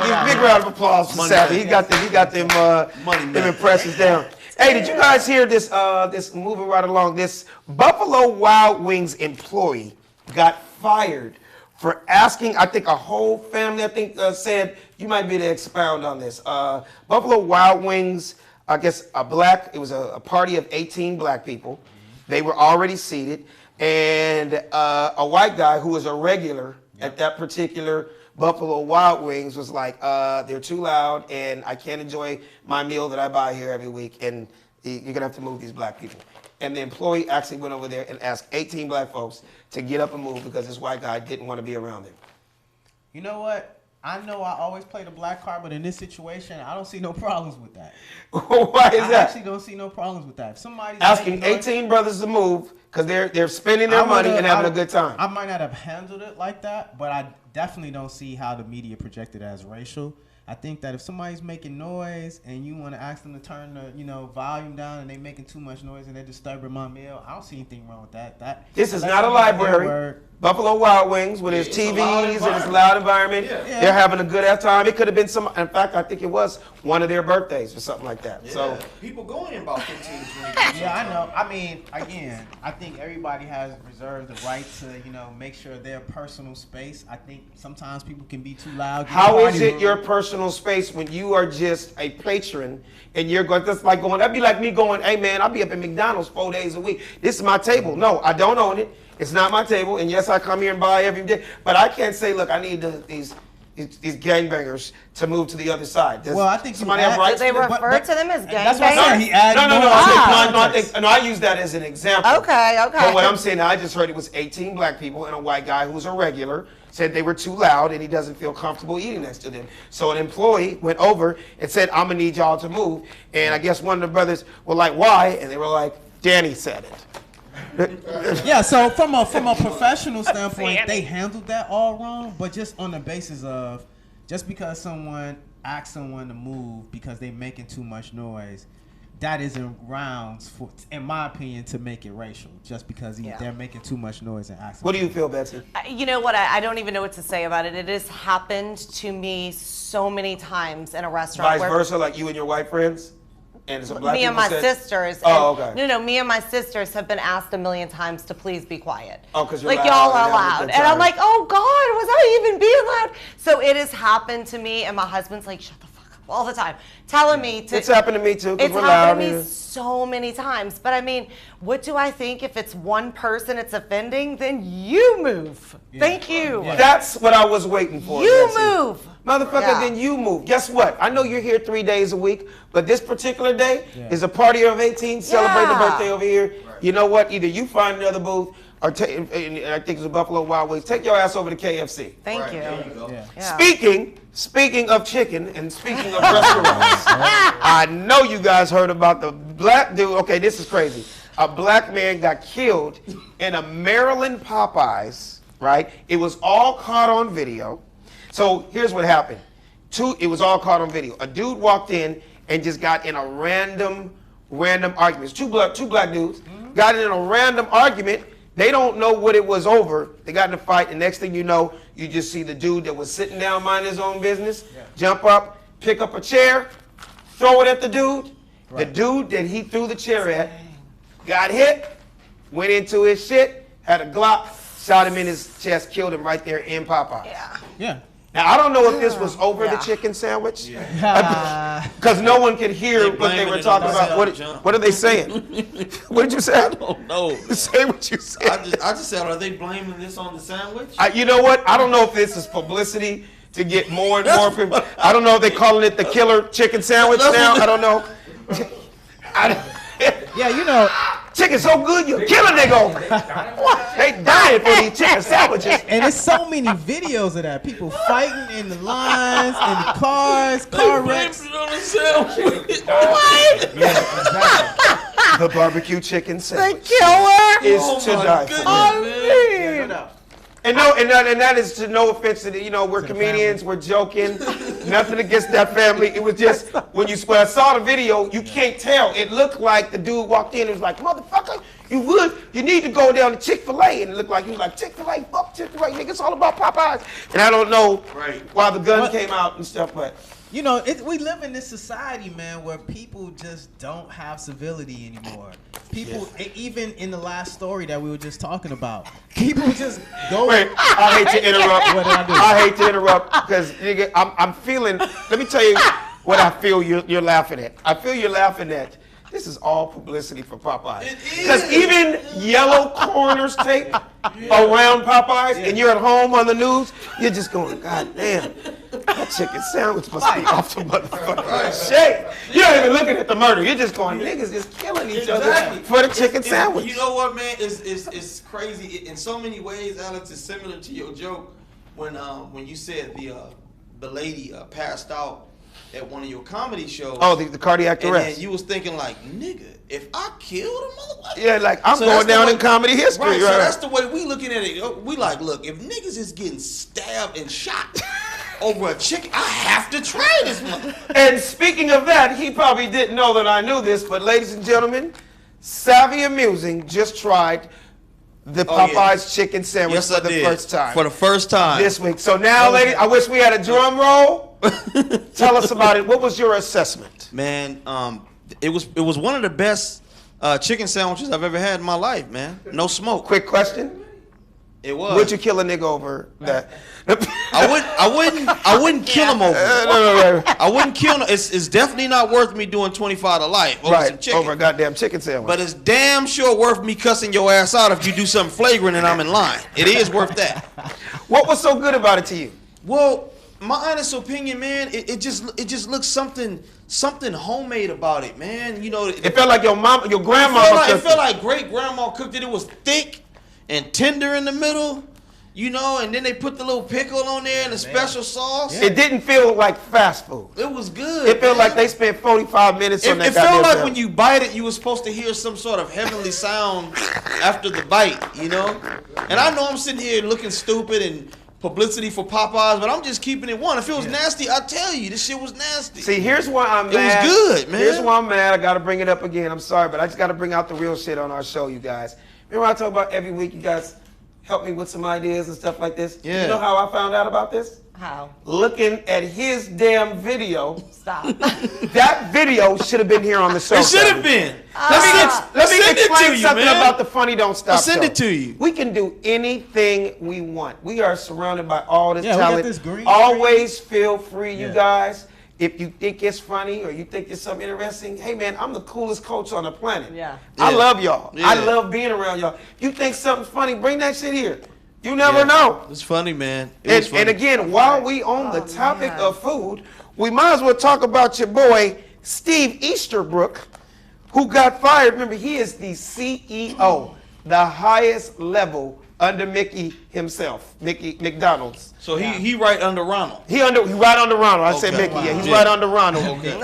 give a big round of applause for Savvy. He got them impressions down. Hey, did you guys hear this? This moving right along. This Buffalo Wild Wings employee got fired for asking, I think, a whole family. I think said you might be able to expound on this. Buffalo Wild Wings, I guess it was a party of 18 black people. They were already seated, and a white guy who was a regular at that particular Buffalo Wild Wings was like, they're too loud and I can't enjoy my meal that I buy here every week, and you're gonna have to move these black people. And the employee actually went over there and asked 18 black folks to get up and move because this white guy didn't want to be around them. You know what? I know I always play the black card, but in this situation, I don't see no problems with that. Why is I that? actually don't see no problems with that. If somebody's Asking 18 brothers to move because they're spending their money and having a good time. I might not have handled it like that, but I definitely don't see how the media projected it as racial. I think that if somebody's making noise and you want to ask them to turn the volume down and they're making too much noise and they're disturbing my meal, I don't see anything wrong with that. This is not a library. Buffalo Wild Wings with his TVs and his loud environment. They're having a good time. It could have been in fact, I think it was one of their birthdays or something like that. Yeah. So people going in about 15 to 20. Yeah, I know. I mean, again, I think everybody has reserved the right to, make sure their personal space. I think sometimes people can be too loud. how is it your personal space when you are just a patron and you're going, that's like going, that'd be like me going, hey man, I'll be up at McDonald's 4 days a week. This is my table. No, I don't own it. It's not my table, and yes, I come here and buy every day, but I can't say, look, I need these gangbangers to move to the other side. Well, I think somebody have rights. Do they refer to them as That's what I'm gangbangers? saying. He added I use that as an example. Okay. But what I'm saying, I just heard it was 18 black people and a white guy who's a regular said they were too loud and he doesn't feel comfortable eating next to them. So an employee went over and said, I'm gonna need y'all to move. And I guess one of the brothers were like, why? And they were like, Danny said it. Yeah, so from a professional standpoint, they handled that all wrong, but just on the basis of just because someone asks someone to move because they're making too much noise, that isn't grounds for, in my opinion, to make it racial. Just because they're making too much noise and asking. What do you feel, Betsy? You know what? I don't even know what to say about it. It has happened to me so many times in a restaurant. Vice versa, like you and your white friends? And some black me and people my said, sisters. Oh, okay. No, me and my sisters have been asked a million times to please be quiet. Oh, because like y'all are loud, and I'm like, oh God, was I even being loud? So it has happened to me, and my husband's like, shut the fuck up all the time, telling me to. It's happened to me too. It's happened to me so many times. But I mean, what do I think? If it's one person it's offending, then you move. Thank you. Yeah. That's what I was waiting for. You Betsy. move. Motherfucker, then you move. Guess what? I know you're here 3 days a week, but this particular day is a party of 18 celebrating the birthday over here. Right. You know what? Either you find another booth, or I think it's a Buffalo Wild Wings. Take your ass over to KFC. Thank you. Yeah. Speaking of chicken and speaking of restaurants, I know you guys heard about the black dude. Okay, this is crazy. A black man got killed in a Maryland Popeyes, right? It was all caught on video. So here's what happened. It was all caught on video. A dude walked in and just got in a random argument. Two black dudes got in a random argument. They don't know what it was over. They got in a fight, and next thing you know, you just see the dude that was sitting down minding his own business, jump up, pick up a chair, throw it at the dude. Right. The dude that he threw the chair at got hit, went into his shit, had a Glock, shot him in his chest, killed him right there in Popeyes. Yeah. Now, I don't know if this was over the Yeah. chicken sandwich, because no one could hear what they blaming were it talking on about. themselves, What are they saying? What did you say? Oh no. Say what you said. I just said, are they blaming this on the sandwich? You know what? I don't know if this is publicity to get more and more people. I don't know if they're calling it the killer chicken sandwich now. I don't know. Yeah, you know, Chicken so good, you kill a nigga over it. What? They dying for these chicken sandwiches. and there's so many videos of that. People fighting in the lines, in the cars, car wrecks. It on the sandwich. What? Yeah, exactly. The barbecue chicken sandwich Killer. is Oh to my die goodness, for. man. Yeah, no doubt. And that is to no offense to we're comedians, we're joking, nothing against that family. It was just when I saw the video, you can't tell. It looked like the dude walked in and was like, motherfucker, you need to go down to Chick-fil-A, and it looked like he was like, Chick-fil-A, fuck Chick-fil-A, nigga, it's all about Popeyes. And I don't know why the gun came out and stuff, but You know, we live in this society, man, where people just don't have civility anymore. People, even in the last story that we were just talking about, people just go. wait, I hate to interrupt. What did I do? I hate to interrupt because nigga, I'm feeling. Let me tell you what I feel you're laughing at. I feel you're laughing at. This is all publicity for Popeyes. Because even yellow coroner's tape around Popeyes, and you're at home on the news, you're just going, God damn, that chicken sandwich must be off the motherfucking shade. You're not even looking at the murder. You're just going, niggas is killing each other for the chicken sandwich. You know what, man? It's crazy. In so many ways, Alex, is similar to your joke when you said the lady passed out at one of your comedy shows. Oh, the cardiac and arrest. then you was thinking like, nigga, if I killed a motherfucker. Yeah, like I'm So going that's the down way- in comedy history. Right, so Right. that's the way we looking at it. We like, look, if niggas is getting stabbed and shot over a chicken, I have to try this one. And speaking of that, he probably didn't know that I knew this, but ladies and gentlemen, Savvy Amusing just tried the Oh, yeah. Popeyes chicken sandwich Yes, for I the did. first time. For the first time. This week. So now, ladies, I wish we had a drum roll. Tell us about it. What was your assessment? Man, it was one of the best chicken sandwiches I've ever had in my life, man. No smoke. Quick question. It was. Would you kill a nigga over that? I wouldn't kill him over it. No. I wouldn't kill him. It's definitely not worth me doing 25 to life over some Right, chicken. over a goddamn chicken sandwich. But it's damn sure worth me cussing your ass out if you do something flagrant and I'm in line. It is worth that. What was so good about it to you? Well, my honest opinion, man, it just looks something homemade about it, man. You know, It felt like your grandma. it felt like great grandma cooked it. It was thick and tender in the middle, you know, and then they put the little pickle on there and the special sauce. It didn't feel like fast food. It was good. It felt man. like they spent 45 minutes on that It felt goddamn like sandwich. when you bite it, you were supposed to hear some sort of heavenly sound after the bite, you know? And I know I'm sitting here looking stupid and publicity for Popeyes, but I'm just keeping it one. If it was nasty, I tell you, this shit was nasty. See, here's why I'm It was mad. good, man. Here's why I'm mad. I got to bring it up again. I'm sorry, but I just got to bring out the real shit on our show, you guys. Remember I talk about every week you guys help me with some ideas and stuff like this? Yeah. You know how I found out about this? How? Looking at his damn video. Stop. That video should have been here on the show. It should have Savvy. been. Let me send it explain to you, something man. about the Funny Don't Stop I'll send show. it to you. We can do anything we want. We are surrounded by all this Yeah, we got talent. this green Always feel free, you Yeah. guys. If you think it's funny or you think it's something interesting, hey man, I'm the coolest coach on the planet. Yeah. I Yeah. love y'all. Yeah. I love being around y'all. If you think something's funny, bring that shit here. You never know. It's funny, man. It was funny. And again, while we on the topic man. of food, we might as well talk about your boy, Steve Easterbrook, who got fired. Remember, he is the CEO, the highest level under Mickey himself, Mickey McDonald's. So he right under Ronald. He right under Ronald. I said Okay. Mickey. Yeah, he's Yeah. right under Ronald. Okay.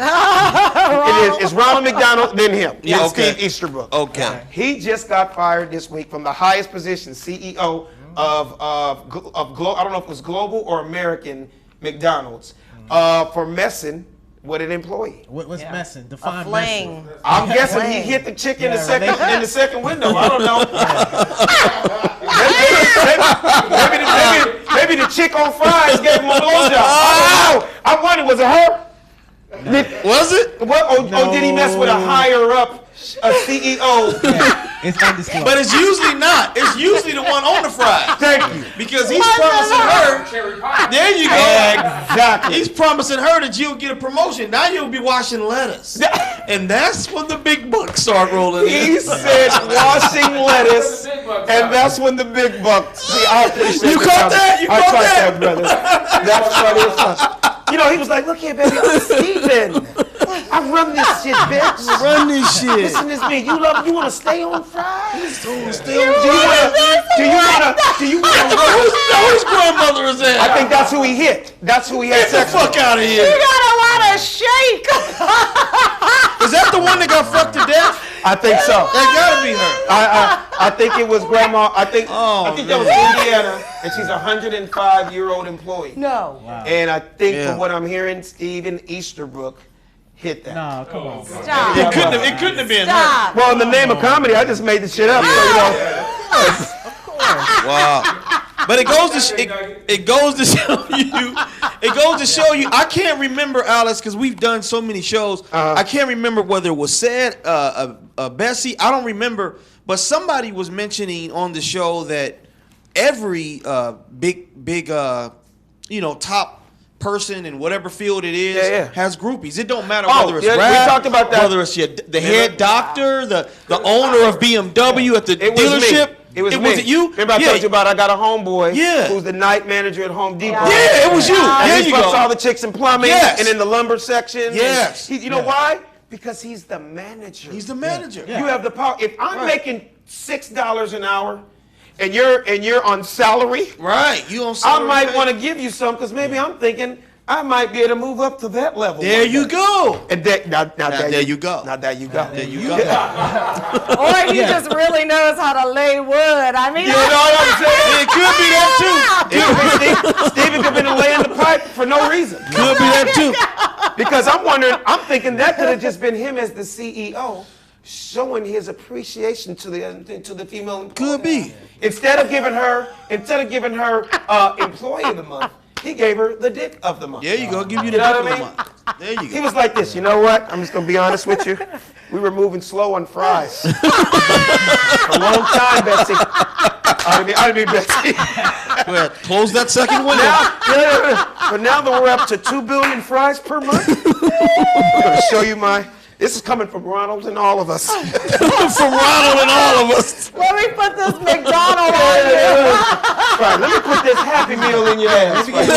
It's Ronald McDonald, then him. Yeah, Then okay. Steve Easterbrook. Okay. He just got fired this week from the highest position, CEO of I don't know if it was global or American McDonald's, for messing with an employee. What's Yeah. messing? A Define fling. messing. I'm guessing he Fling. hit the chick in Yeah, the second window. I don't know. maybe the chick on fries gave him a blowjob. I don't know. I wonder, was it her? Was it? What? Oh, did he mess with a higher up, a CEO? It's undisclosed. But it's usually not. It's usually the one on the fries. Thank you. Because he's promising her. There you go. Exactly. He's promising her that you'll get a promotion. Now you'll be washing lettuce. And that's when the big bucks start rolling in. He said washing lettuce, and that's when the big bucks. See, I appreciate You caught that? You I caught caught that? brother. That's funny as fuck. You know, he was like, "Look here, baby, I'm Steven. I run this shit, bitch. Run this shit. Listen to me. You want to stay on fries? Stay on Do you want to? know his grandmother is there. I think that's who he hit. That's who he had Get the sex with. fuck out of You here. got a lot of shake. Is that the one that got fucked to death? I think so. That gotta be her. I think it was grandma. I think that was man. Indiana, and she's a 105-year-old employee. No. And I think Yeah. from what I'm hearing, Steven Easterbrook hit that. Nah, come on. Bro. Stop. It couldn't have been her. Stop. Well, in the name of comedy, I just made the shit up. So, you know. Wow. But it goes to show you. I can't remember, Alex, because we've done so many shows. I can't remember whether it was said Bessie. I don't remember, but somebody was mentioning on the show that every big top person in whatever field it is has groupies. It don't matter whether it's we rap, talked about that. whether it's the head doctor, the owner of BMW at the It was dealership. me. It was me. Was it you? Remember I told you about I got a homeboy who's the night manager at Home Depot. Yeah, it was you. And There he you fucks go. all the chicks in plumbing and in the lumber section. Yes. You know why? Because he's the manager. He's the manager. You have the power. If I'm making $6 an hour and you're on salary, Right. You on I salary might pay? want to give you some because maybe I'm thinking I might be able to move up to that level. There one you day. go. And there you go. Now there you go. There you go. Or he just really knows how to lay wood. I mean, You know what I'm saying? It could be that Steven could have been laying the pipe for no reason. too. Could be that too. Because I'm thinking that could have just been him as the CEO showing his appreciation to the female employee. Could be. Instead of giving her employee of the month, he gave her the dick of the month. There you go. Give you the You know what dick I of the mean? month. There you He go. was like this, you know what? I'm just gonna be honest with you. We were moving slow on fries. For a long time, Betsy. I didn't mean Betsy. Go ahead. Close that second window. But now that we're up to 2 billion fries per month, I'm gonna show you this is coming from Ronald and all of us. From Ronald and all of us. let me put this McDonald's on you. Right, let me put this Happy Meal in your ass. Let me get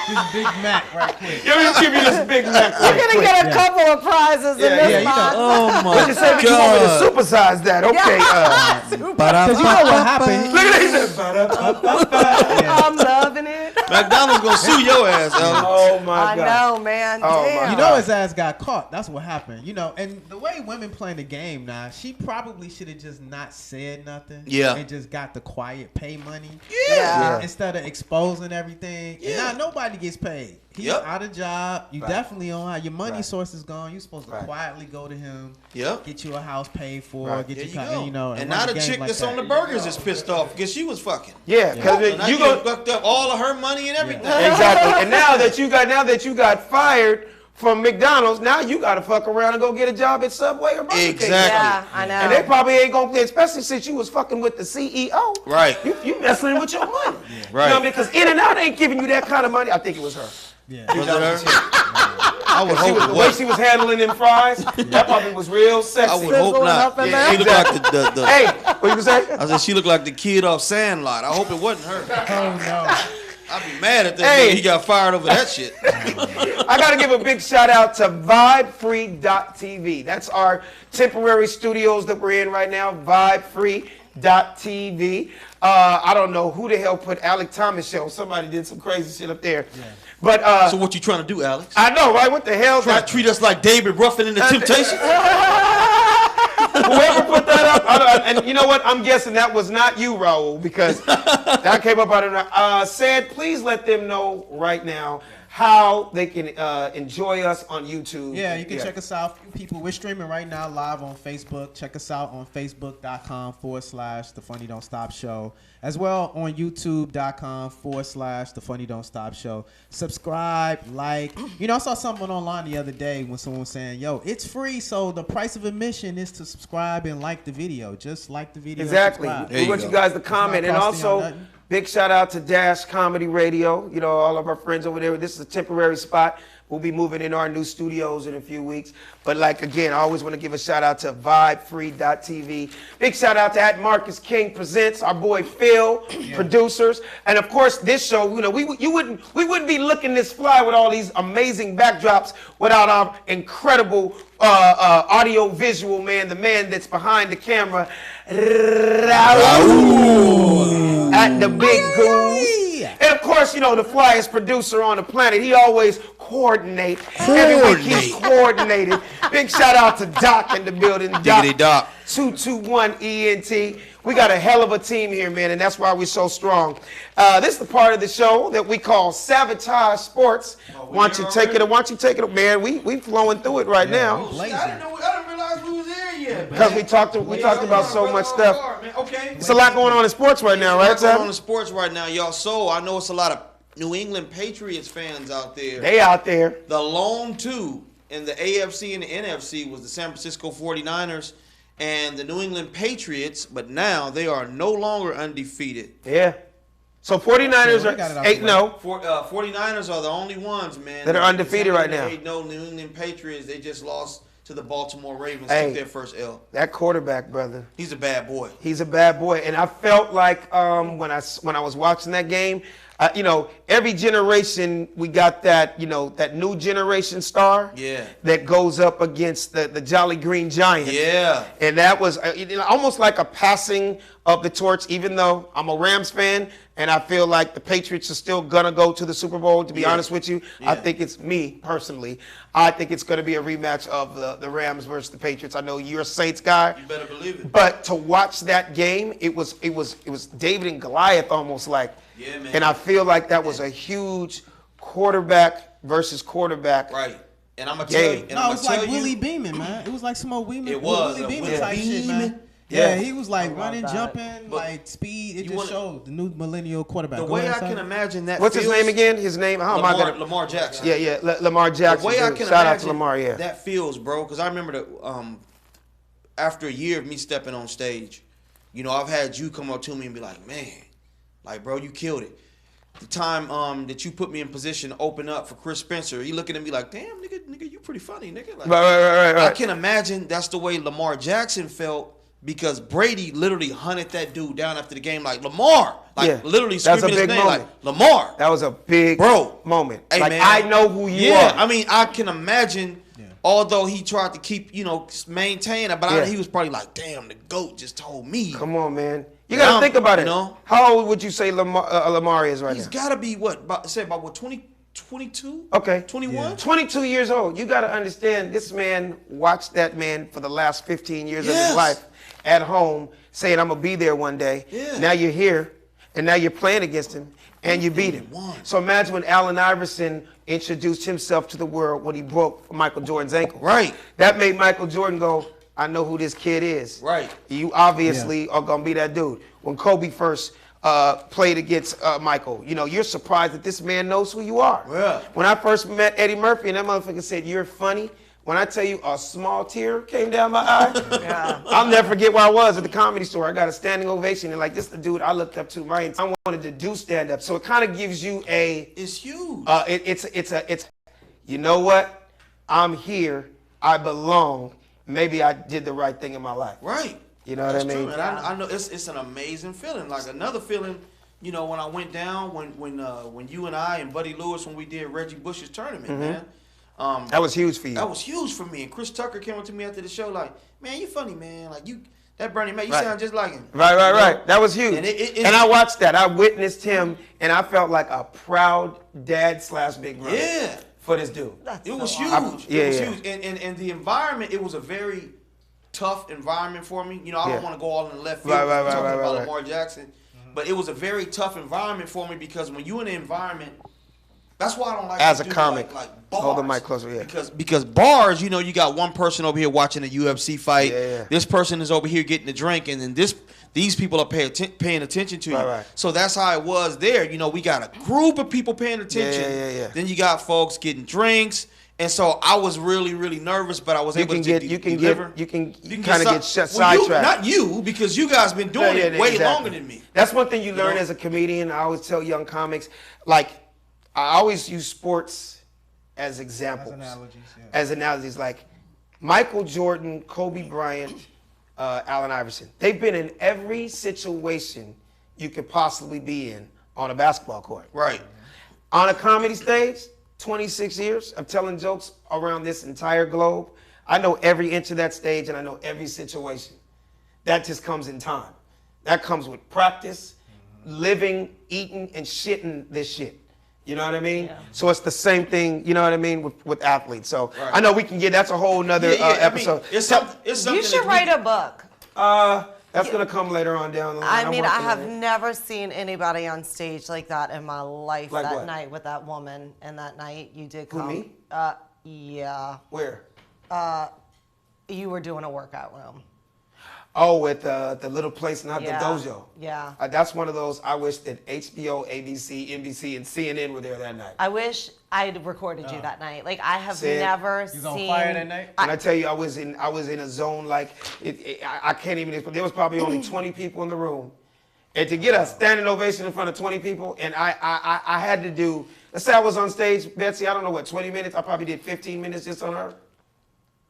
this Big Mac right quick. Let me give you this Big Mac. You're gonna get a couple of prizes in this you know. box. Oh my What you say? You want me to supersize that? Okay. Because you know what happened? Look at that. I'm loving it. McDonald's gonna sue your ass, Alex. Oh my I God. know, man. Oh, Damn. my You know his ass got caught. That's what happened. You know, and the way women playing the game now, she probably should have just not said nothing. Yeah. And just got the quiet pay money. Yeah. Instead of exposing everything. And now nobody gets paid. He's Yep. out of job. You definitely on your money source is gone. You're supposed to quietly go to him. Yep. Get you a house paid for. Get There you, you go. you know. And run now the game chick like that's that. on the burgers is pissed off because she was fucking. Yeah, because So now you you go fucked up all of her money and everything. exactly. And now that you got fired from McDonald's, now you got to fuck around and go get a job at Subway or Burger King. Exactly. Yeah, I know. And they probably ain't gonna, especially since you was fucking with the CEO. Right. You messing with your money. Right. You know, because In-N-Out ain't giving you that kind of money. I think it was her. Yeah. Was it her? I would She hope was, it the way was. she was handling them fries, that probably was real sexy. I would hope Sizzling not. up in She there. looked like the Hey, what you say? I said she looked like the kid off Sandlot. I hope it wasn't her. Oh, no. I'd be mad at that Hey. nigga. He got fired over that shit. I got to give a big shout out to VibeFree.tv. That's our temporary studios that we're in right now, VibeFree.tv. I don't know who the hell put Alec Thomas show. Somebody did some crazy shit up there. Yeah. But So what you trying to do, Alex? I know, right? What the hell? Try to treat us like David Ruffin in the Temptations? Whoever put that up, And you know what? I'm guessing that was not you, Raul, because that came up out of said, please let them know right now how they can enjoy us on YouTube. Yeah, you can check us out. People, we're streaming right now live on Facebook. Check us out on facebook.com/The Funny Don't Stop Show. As well on youtube.com/The Funny Don't Stop Show. Subscribe, like. You know, I saw something online the other day when someone was saying, yo, it's free, so the price of admission is to subscribe and like the video. Just like the video. Exactly. We want you guys to comment. And also, big shout out to Dash Comedy Radio. You know, all of our friends over there. This is a temporary spot. We'll be moving into our new studios in a few weeks. But like, again, I always want to give a shout out to vibefree.tv. Big shout out to @Marcus King Presents, our boy Phil, producers. And of course, this show, you know, we wouldn't be looking this fly with all these amazing backdrops without our incredible audio visual man, the man that's behind the camera, Raul, at the Big Goose. And of course, you know, the flyest producer on the planet. He always coordinate. Every week he's coordinated. Big shout out to Doc in the building. Doc. 221 ENT. We got a hell of a team here, man, and that's why we're so strong. This is the part of the show that we call Sabotage Sports. Why don't you take it, man? We flowing through it right now. I didn't realize we was there yet. Because we talked about so much stuff. Okay. It's a lot going on in sports right now, right, There's a lot Sam? going on in sports right now, y'all. So I know it's a lot of New England Patriots fans out there. They out there. The lone two in the AFC and the NFC was the San Francisco 49ers and the New England Patriots, but now they are no longer undefeated. Yeah. So 49ers are 8-0. 49ers are the only ones, man, that are undefeated right now. 8-0 New England Patriots, they just lost to the Baltimore Ravens, Hey, took their first L. That quarterback, brother. He's a bad boy. He's a bad boy, and I felt like when I was watching that game, you know, every generation we got that, you know, that new generation star. Yeah. That goes up against the Jolly Green Giants. Yeah. And that was almost like a passing of the torch. Even though I'm a Rams fan, and I feel like the Patriots are still gonna go to the Super Bowl. To be honest with you, I think it's me personally. I think it's gonna be a rematch of the Rams versus the Patriots. I know you're a Saints guy. You better believe it. But to watch that game, it was David and Goliath almost like. Yeah, man. And I feel like that was a huge quarterback versus quarterback. Right. And I'm gonna tell you. No, it was like Willie Beeman, man. It was like some old Willie Beeman type shit, man. Yeah, he was like running, jumping, like speed. It just showed the new millennial quarterback. The way I can imagine that. What's his name again? His name? How am I gonna? Lamar Jackson. Yeah, Lamar Jackson. The way I can Shout out imagine to Lamar. Yeah. that feels, bro. Because I remember after a year of me stepping on stage, you know, I've had you come up to me and be like, man, like, bro, you killed it. The time that you put me in position to open up for Chris Spencer, he looking at me like, damn, nigga, you pretty funny, nigga. Like, Right. I can imagine that's the way Lamar Jackson felt because Brady literally hunted that dude down after the game like, Lamar. Like, literally screaming his name like, Lamar. That was a big moment. Hey, like, man, I know who you are. Yeah, I mean, I can imagine, although he tried to keep, you know, maintain it, but he was probably like, damn, the GOAT just told me. Come on, man. You got to think about it. know? How old would you say Lamar is right now? He's got to be, about 22? Okay. 21? 22 years old. You got to understand, this man watched that man for the last 15 years of his life at home saying, I'm going to be there one day. Yeah. Now you're here, and now you're playing against him, and you beat him. So imagine when Allen Iverson introduced himself to the world when he broke Michael Jordan's ankle. Right. That made Michael Jordan go, I know who this kid is. Right. You obviously are going to be that dude. When Kobe first played against Michael, you know, you're surprised that this man knows who you are. Yeah. When I first met Eddie Murphy and that motherfucker said, you're funny, when I tell you a small tear came down my eye, I'll never forget where I was at the Comedy Store. I got a standing ovation and like, this is the dude I looked up to. I wanted to do stand up. So it kind of gives you It's huge. it's you know what? I'm here. I belong. Maybe I did the right thing in my life. Right. You know what I mean? True, man. I know it's an amazing feeling. Like another feeling, you know, when I went down, when you and I and Buddy Lewis, when we did Reggie Bush's tournament, man. That was huge for you. That was huge for me. And Chris Tucker came up to me after the show like, man, you funny, man. Like that Bernie Mac, you sound just like him. Right. You know? That was huge. And I watched that. I witnessed him, and I felt like a proud dad / big brother. Yeah. For this dude. It was huge. Huge. And the environment, it was a very tough environment for me. You know, I don't want to go all in the left field. Right, Talking about right. Lamar Jackson, but it was a very tough environment for me because when you in an environment, that's why I don't like as to a do comic. like bars. Hold the mic closer, yeah. Because bars, you know, you got one person over here watching a UFC fight. Yeah. This person is over here getting a drink, and then these people are paying attention to you. Right. So that's how it was there. You know, we got a group of people paying attention. Yeah. Then you got folks getting drinks. And so I was really, really nervous, but I was able to deliver. You can kind of get sidetracked. Not you, because you guys been doing it way exactly. longer than me. That's one thing you learn as a comedian. I always tell young comics, like, I always use sports as examples. As analogies, like Michael Jordan, Kobe Bryant, Allen Iverson. They've been in every situation you could possibly be in on a basketball court. Right. On a comedy stage, 26 years of telling jokes around this entire globe. I know every inch of that stage and I know every situation. That just comes in time. That comes with practice, living, eating, and shitting this shit. You know what I mean? Yeah. So it's the same thing, you know what I mean, with athletes. So I know we can that's a whole nother episode. I mean, it's something you should write a book. That's going to come later on down the line. I mean, I have never seen anybody on stage like that in my life. Like that what? night with that woman, and that night you did Who, come. me? Yeah. Where? You were doing a workout room. Oh, with the little place, not Yeah. the dojo. Yeah. That's one of those. I wish that HBO, ABC, NBC, and CNN were there that night. I wish I'd recorded you that night. Like I have See? never You seen. was on fire that night? And I tell you, I was in a zone like I can't even explain. There was probably only 20 people in the room, and to get a standing ovation in front of 20 people, and I had to do. Let's say I was on stage, Betsy. I don't know what 20 minutes. I probably did 15 minutes just on her.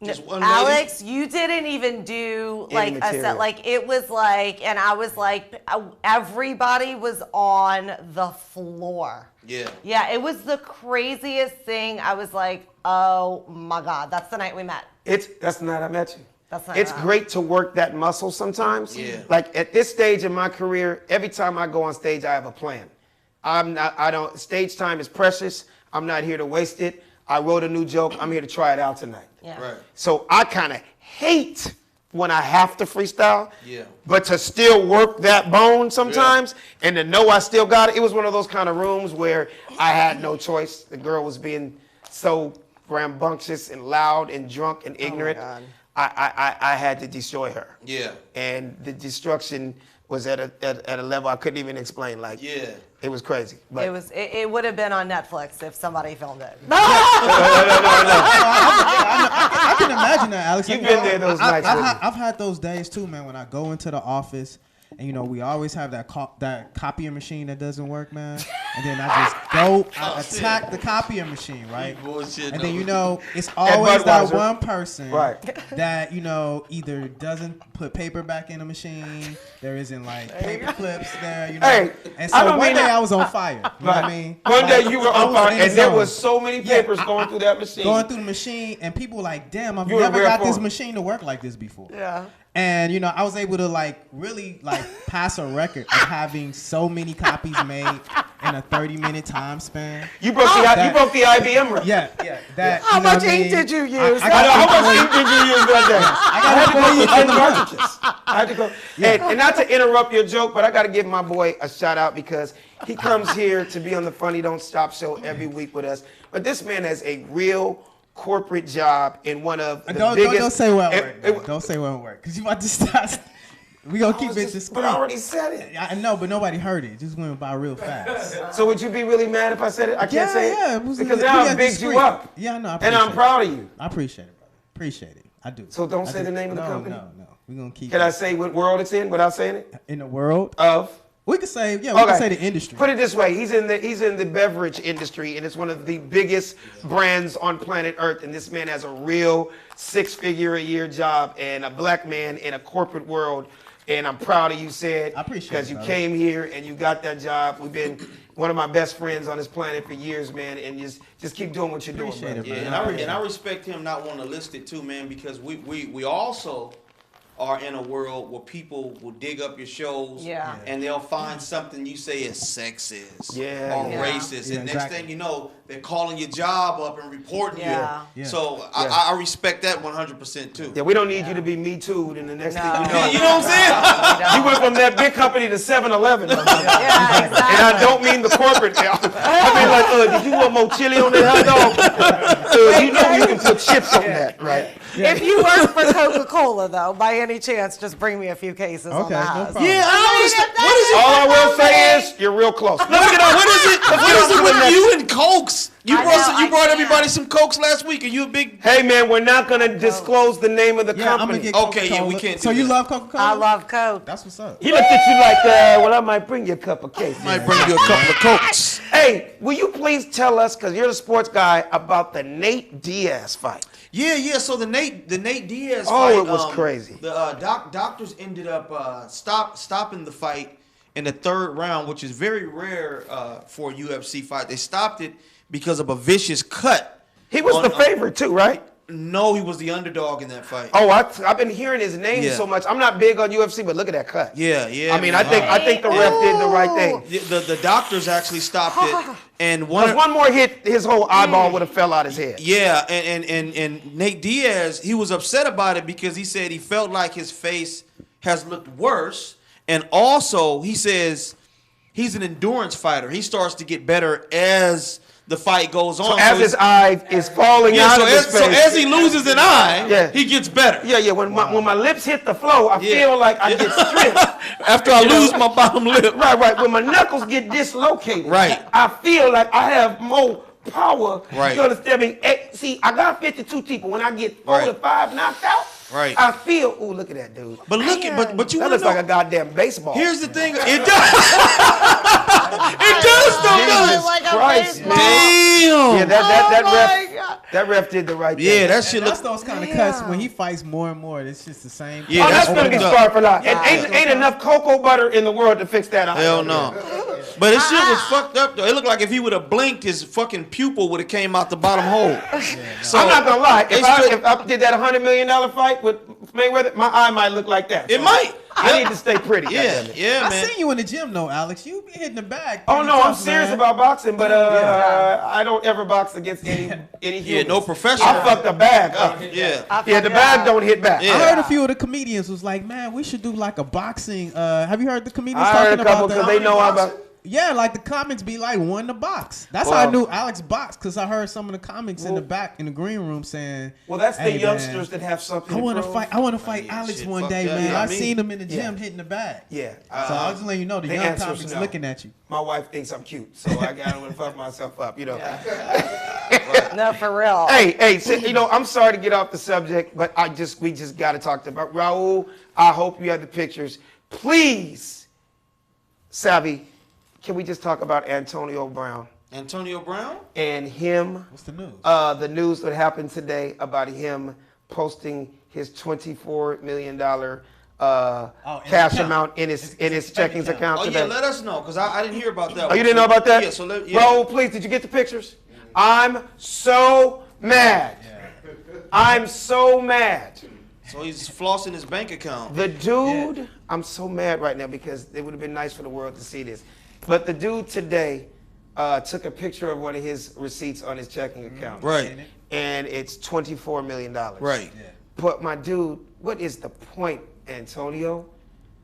Just one lady? Alex, you didn't even do like a material. set. Like it was like, and I was like, everybody was on the floor. Yeah. Yeah, it was the craziest thing. I was like, oh my God, that's the night we met. That's the night I met you. That's not It's right. great to work that muscle sometimes. Yeah. Like at this stage in my career, every time I go on stage, I have a plan. Stage time is precious. I'm not here to waste it. I wrote a new joke. I'm here to try it out tonight. Yeah. Right. So I kind of hate when I have to freestyle. Yeah. But to still work that bone sometimes and to know I still got it. It was one of those kind of rooms where I had no choice. The girl was being so rambunctious and loud and drunk and ignorant. God. I had to destroy her. Yeah. And the destruction was at a level I couldn't even explain. Like, Yeah. it was crazy. But It would have been on Netflix if somebody filmed it. I can imagine that, Alex. You've been there those nights, didn't you? I've had those days too, man. When I go into the office, and you know, we always have that copying machine that doesn't work, man. And then I just attack the copying machine, right? Bullshit. And then you know, it's always that Budweiser. one person, Right. that you know either doesn't put paper back in the machine, there isn't like paper clips there, you know. Hey, and I so don't one mean day that- I was on fire. You know what I mean? One day Like, you were I on was fire in the and there zone. was so many papers going through that machine. Going through the machine, and people were like, damn, I've You were never rare got this form. machine to work like this before. Yeah. And you know, I was able to like really like pass a record of having so many copies made in a 30-minute time span. You broke the IBM record. Yeah. That, How you know much what I ink mean? did you use? I know, how much ink did you use that day? I got to go cartridges. I had to go. And not to interrupt your joke, but I got to give my boy a shout out because he comes here to be on the Funny Don't Stop show every week with us. But this man has a real corporate job in one of the biggest. Don't say where it work. Don't say where it work, because you about to start. We gonna keep it discreet. But I already said it. I know, but nobody heard it. It just went by real fast. So would you be really mad if I said it? I can't say it? Yeah. Because now I bigged you up. Yeah, I know. And I'm proud of you. I appreciate it, brother. Appreciate it. I do. So don't say the name of the company? No. We're gonna keep Can it. I say what world it's in without saying it? In the world? Of? We could say, we can say the industry. Put it this way: he's in the beverage industry, and it's one of the biggest brands on planet Earth. And this man has a real 6-figure-a-year job, and a black man in a corporate world. And I'm proud of you, Sid. I appreciate it, because you brother. came here and you got that job. We've been one of my best friends on this planet for years, man. And just keep doing what you're Appreciate doing, it, brother. Yeah, and I respect him not wanting to list it too, man, because we also are in a world where people will dig up your shows, Yeah. and they'll find something you say is sexist, Yeah, or yeah. racist, Yeah, and next exactly. thing you know, they're calling your job up and reporting Yeah. you. Yeah. So Yeah. I respect that 100% too. Yeah, we don't need you to be Me Too'd, and the next thing you know, Yeah, you know what I'm saying? you went from that big company to 7-Eleven. Yeah, exactly. And I don't mean the corporate. I mean like, did you want more chili on that hot dog? You know you can put chips on that, right? If you work for Coca-Cola, though, by any chance, just bring me a few cases on Okay, the no house. problem. Yeah, I don't understand. What is it? All I will say is, you're real close. Let's get on. What is it? Let's What get is on it to the with next. you and Cokes? You I brought know, some, I you brought can't. everybody some Cokes last week, and you a big. Hey man, we're not gonna disclose the name of the Yeah, I'm company. gonna get Okay, yeah, Coca-Cola. we can't So do you that. love Coca-Cola? I love Coke. That's what's up. He looked at you like, well, I might bring you a cup of case. Might bring you a couple of Cokes. Hey, will you please tell us, because you're the sports guy, about the Nate Diaz fight? Yeah. So the Nate Diaz Oh, fight. it was crazy. The doctors ended up stopping the fight in the third round, which is very rare for a UFC fight. They stopped it because of a vicious cut. He was the favorite too, right? No, he was the underdog in that fight. Oh, I've been hearing his name Yeah. so much. I'm not big on UFC, but look at that cut. Yeah. I mean, man. I think the ref did the right thing. The doctors actually stopped it, and Because one more hit, his whole eyeball would have fell out his head. Yeah, and Nate Diaz, he was upset about it because he said he felt like his face has looked worse, and also he says he's an endurance fighter. He starts to get better as the fight goes on. So as his eye is falling out of his face. so as he loses an eye, Yeah. he gets better. Yeah. When my lips hit the floor, I feel like I get stripped. After I lose my bottom lip. Right. When my knuckles get dislocated, Right. I feel like I have more power. Right. You understand me? See, I got 52 people. When I get 4 to 5 knocked out, Right. I feel. Ooh, look at that dude. But look at but you That want looks to know. like a goddamn baseball. Here's the thing. It does. It does though, doesn't Jesus it? like a Christ, baseball. Damn. Yeah, God. that ref did the right thing. Yeah, that shit That's looks. those kind of cuts when he fights more and more. It's just the same. Yeah, Oh, that's that's gonna be fucked up. scarred for life. And ain't enough cocoa butter in the world to fix that. Hell no. But his shit was fucked up though. It looked like if he would have blinked, his fucking pupil would have came out the bottom hole. So I'm not gonna lie. it's If I did that $100 million fight with Mayweather, my eye might look like that. It So might. I need to stay pretty. Yeah, goddammit. yeah, I man. seen you in the gym though, Alex. You be hitting the bag. Oh pretty no, I'm tough, serious man. about boxing, but I don't ever box against any Yeah, humans. no professional. I fucked the bag up. Yeah. Yeah, the bag don't hit back. Yeah. I heard a few of the comedians was like, man, we should do like a boxing. Have you heard the comedians I talking heard a couple about because that? they know about. Yeah, like the comics be like one to box. That's how Well- I knew Alex boxed because I heard some of the comics in the back in the green room saying, Well, that's the "Hey, man, youngsters that have something. I want to prove. fight. I want to fight Yeah, Alex shit one fucked day, up. man. Yeah, I I mean- seen him in the gym Yeah. hitting the bag. Yeah. So I was just letting you know the young answer's comics no. looking at you. My wife thinks I'm cute, so I gotta fuck myself up, you know. No, for real. Hey, so, you know, I'm sorry to get off the subject, but we just got to talk about Raul. I hope you have the pictures. Please, Savvy, can we just talk about Antonio Brown Antonio Brown? and him? What's the news? The news that happened today about him posting his $24 million cash account. amount in his checking account. account Oh today. yeah, let us know because I didn't hear about that. Oh, you didn't know about that? Yeah, so Raul, please, did you get the pictures? I'm so mad. I'm so mad. So he's flossing his bank account. The dude, I'm so mad right now because it would have been nice for the world to see this. But the dude today took a picture of one of his receipts on his checking account. Right. And it's $24 million. Right. But my dude, what is the point, Antonio?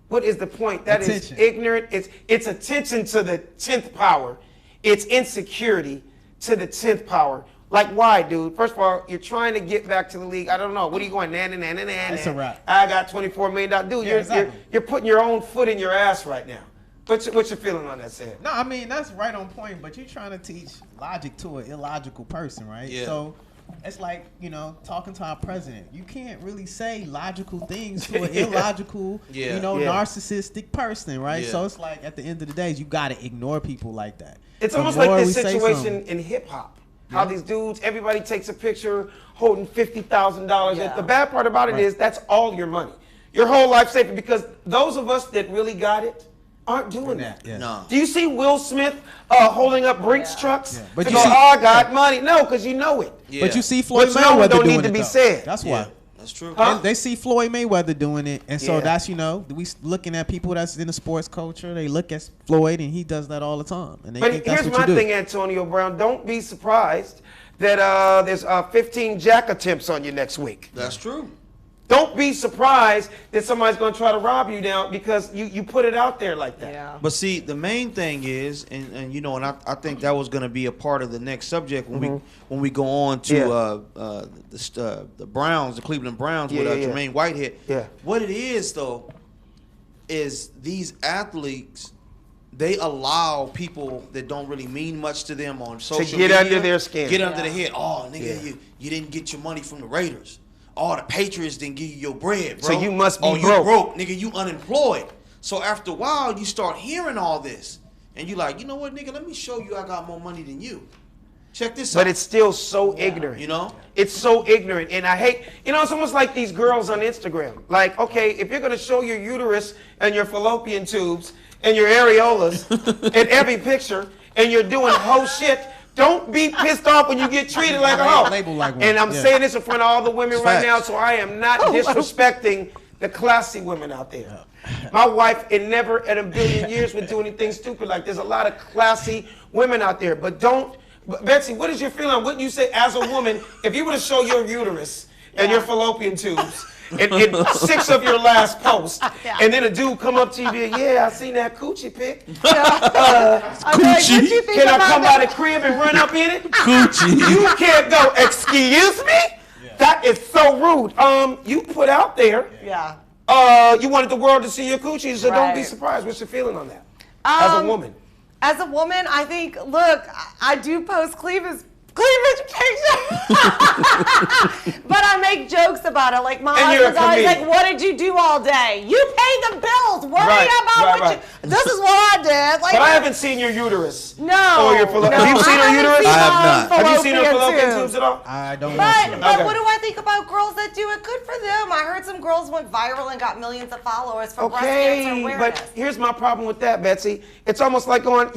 What is the point? That is Attention. ignorant. It's attention to the 10th power. It's insecurity to the 10th power. Like, why, dude? First of all, you're trying to get back to the league. I don't know. What are you going, That's a wrap. I got $24 million. Dude, Yeah, exactly. you're putting your own foot in your ass right now. What's your feeling on that, Sam? No, I mean that's right on point. But you're trying to teach logic to an illogical person, right? Yeah. So it's like talking to our president. You can't really say logical things to an illogical, Yeah. Yeah. narcissistic person, right? Yeah. So it's like at the end of the day, you got to ignore people like that. It's The almost like more this we say situation something- in hip hop. How these dudes, everybody takes a picture holding $50,000. Yeah. The bad part about it is that's all your money. Your whole life saving, because those of us that really got it aren't doing that. Yeah. No. Do you see Will Smith holding up Brinks trucks? Yeah. But to you go, see- oh, I got money. No, because you know it. Yeah. But you see Floyd What's known Mayweather don't doing need to it, be though. said. That's Yeah. why. That's true. Huh? They see Floyd Mayweather doing it, and so Yeah. that's we looking at people that's in the sports culture. They look at Floyd, and he does that all the time, and they But think that's here's what my you do. thing, Antonio Brown. Don't be surprised that there's 15 jack attempts on you next week. That's true. Don't be surprised that somebody's going to try to rob you now because you put it out there like that. Yeah. But see, the main thing is, and you know, and I think that was going to be a part of the next subject when we go on to the Browns, the Cleveland Browns with Jermaine Whitehead. Yeah. What it is though is these athletes, they allow people that don't really mean much to them on social get media under their skin. Get under their head. Oh, nigga, you didn't get your money from the Raiders. Oh, the Patriots didn't give you your bread, bro. So you must be you broke, nigga. You unemployed. So after a while, you start hearing all this, and you like, you know what, nigga? Let me show you I got more money than you. Check this out. But it's still so ignorant. You know? It's so ignorant. And I hate, it's almost like these girls on Instagram. Like, okay, if you're going to show your uterus and your fallopian tubes and your areolas in every picture and you're doing whole shit, don't be pissed off when you get treated like a hoe. Label like one. And I'm saying this in front of all the women right Facts. now, so I am not disrespecting the classy women out there. My wife in never in a billion years would do anything stupid like there's a lot of classy women out there. But Betsy, what is your feeling? Wouldn't you say as a woman, if you were to show your uterus and your fallopian tubes in 6 of your last posts, and then a dude come up to you and be, I seen that coochie pic. Coochie. Can I come by the crib and run up in it? Coochie. You can't go, excuse me? That is so rude. You put out there, Yeah. you wanted the world to see your coochie, so don't be Right. surprised. What's your feeling on that? As a woman. As a woman, I think, look, I do post cleavage pictures. But I make jokes about it. Like, my And you're a husband's always comedian. like, what did you do all day? You pay the bills. Worry about what you... This is what I did. Like, But I haven't seen your uterus. No. Or your have you seen her uterus? I have not. Have you seen her fallopian tubes tubes at all? I don't But, know. but Okay. what do I think about girls that do it? Good for them. I heard some girls went viral and got millions of followers for breast cancer Okay, awareness. but here's my problem with that, Betsy. It's almost like going,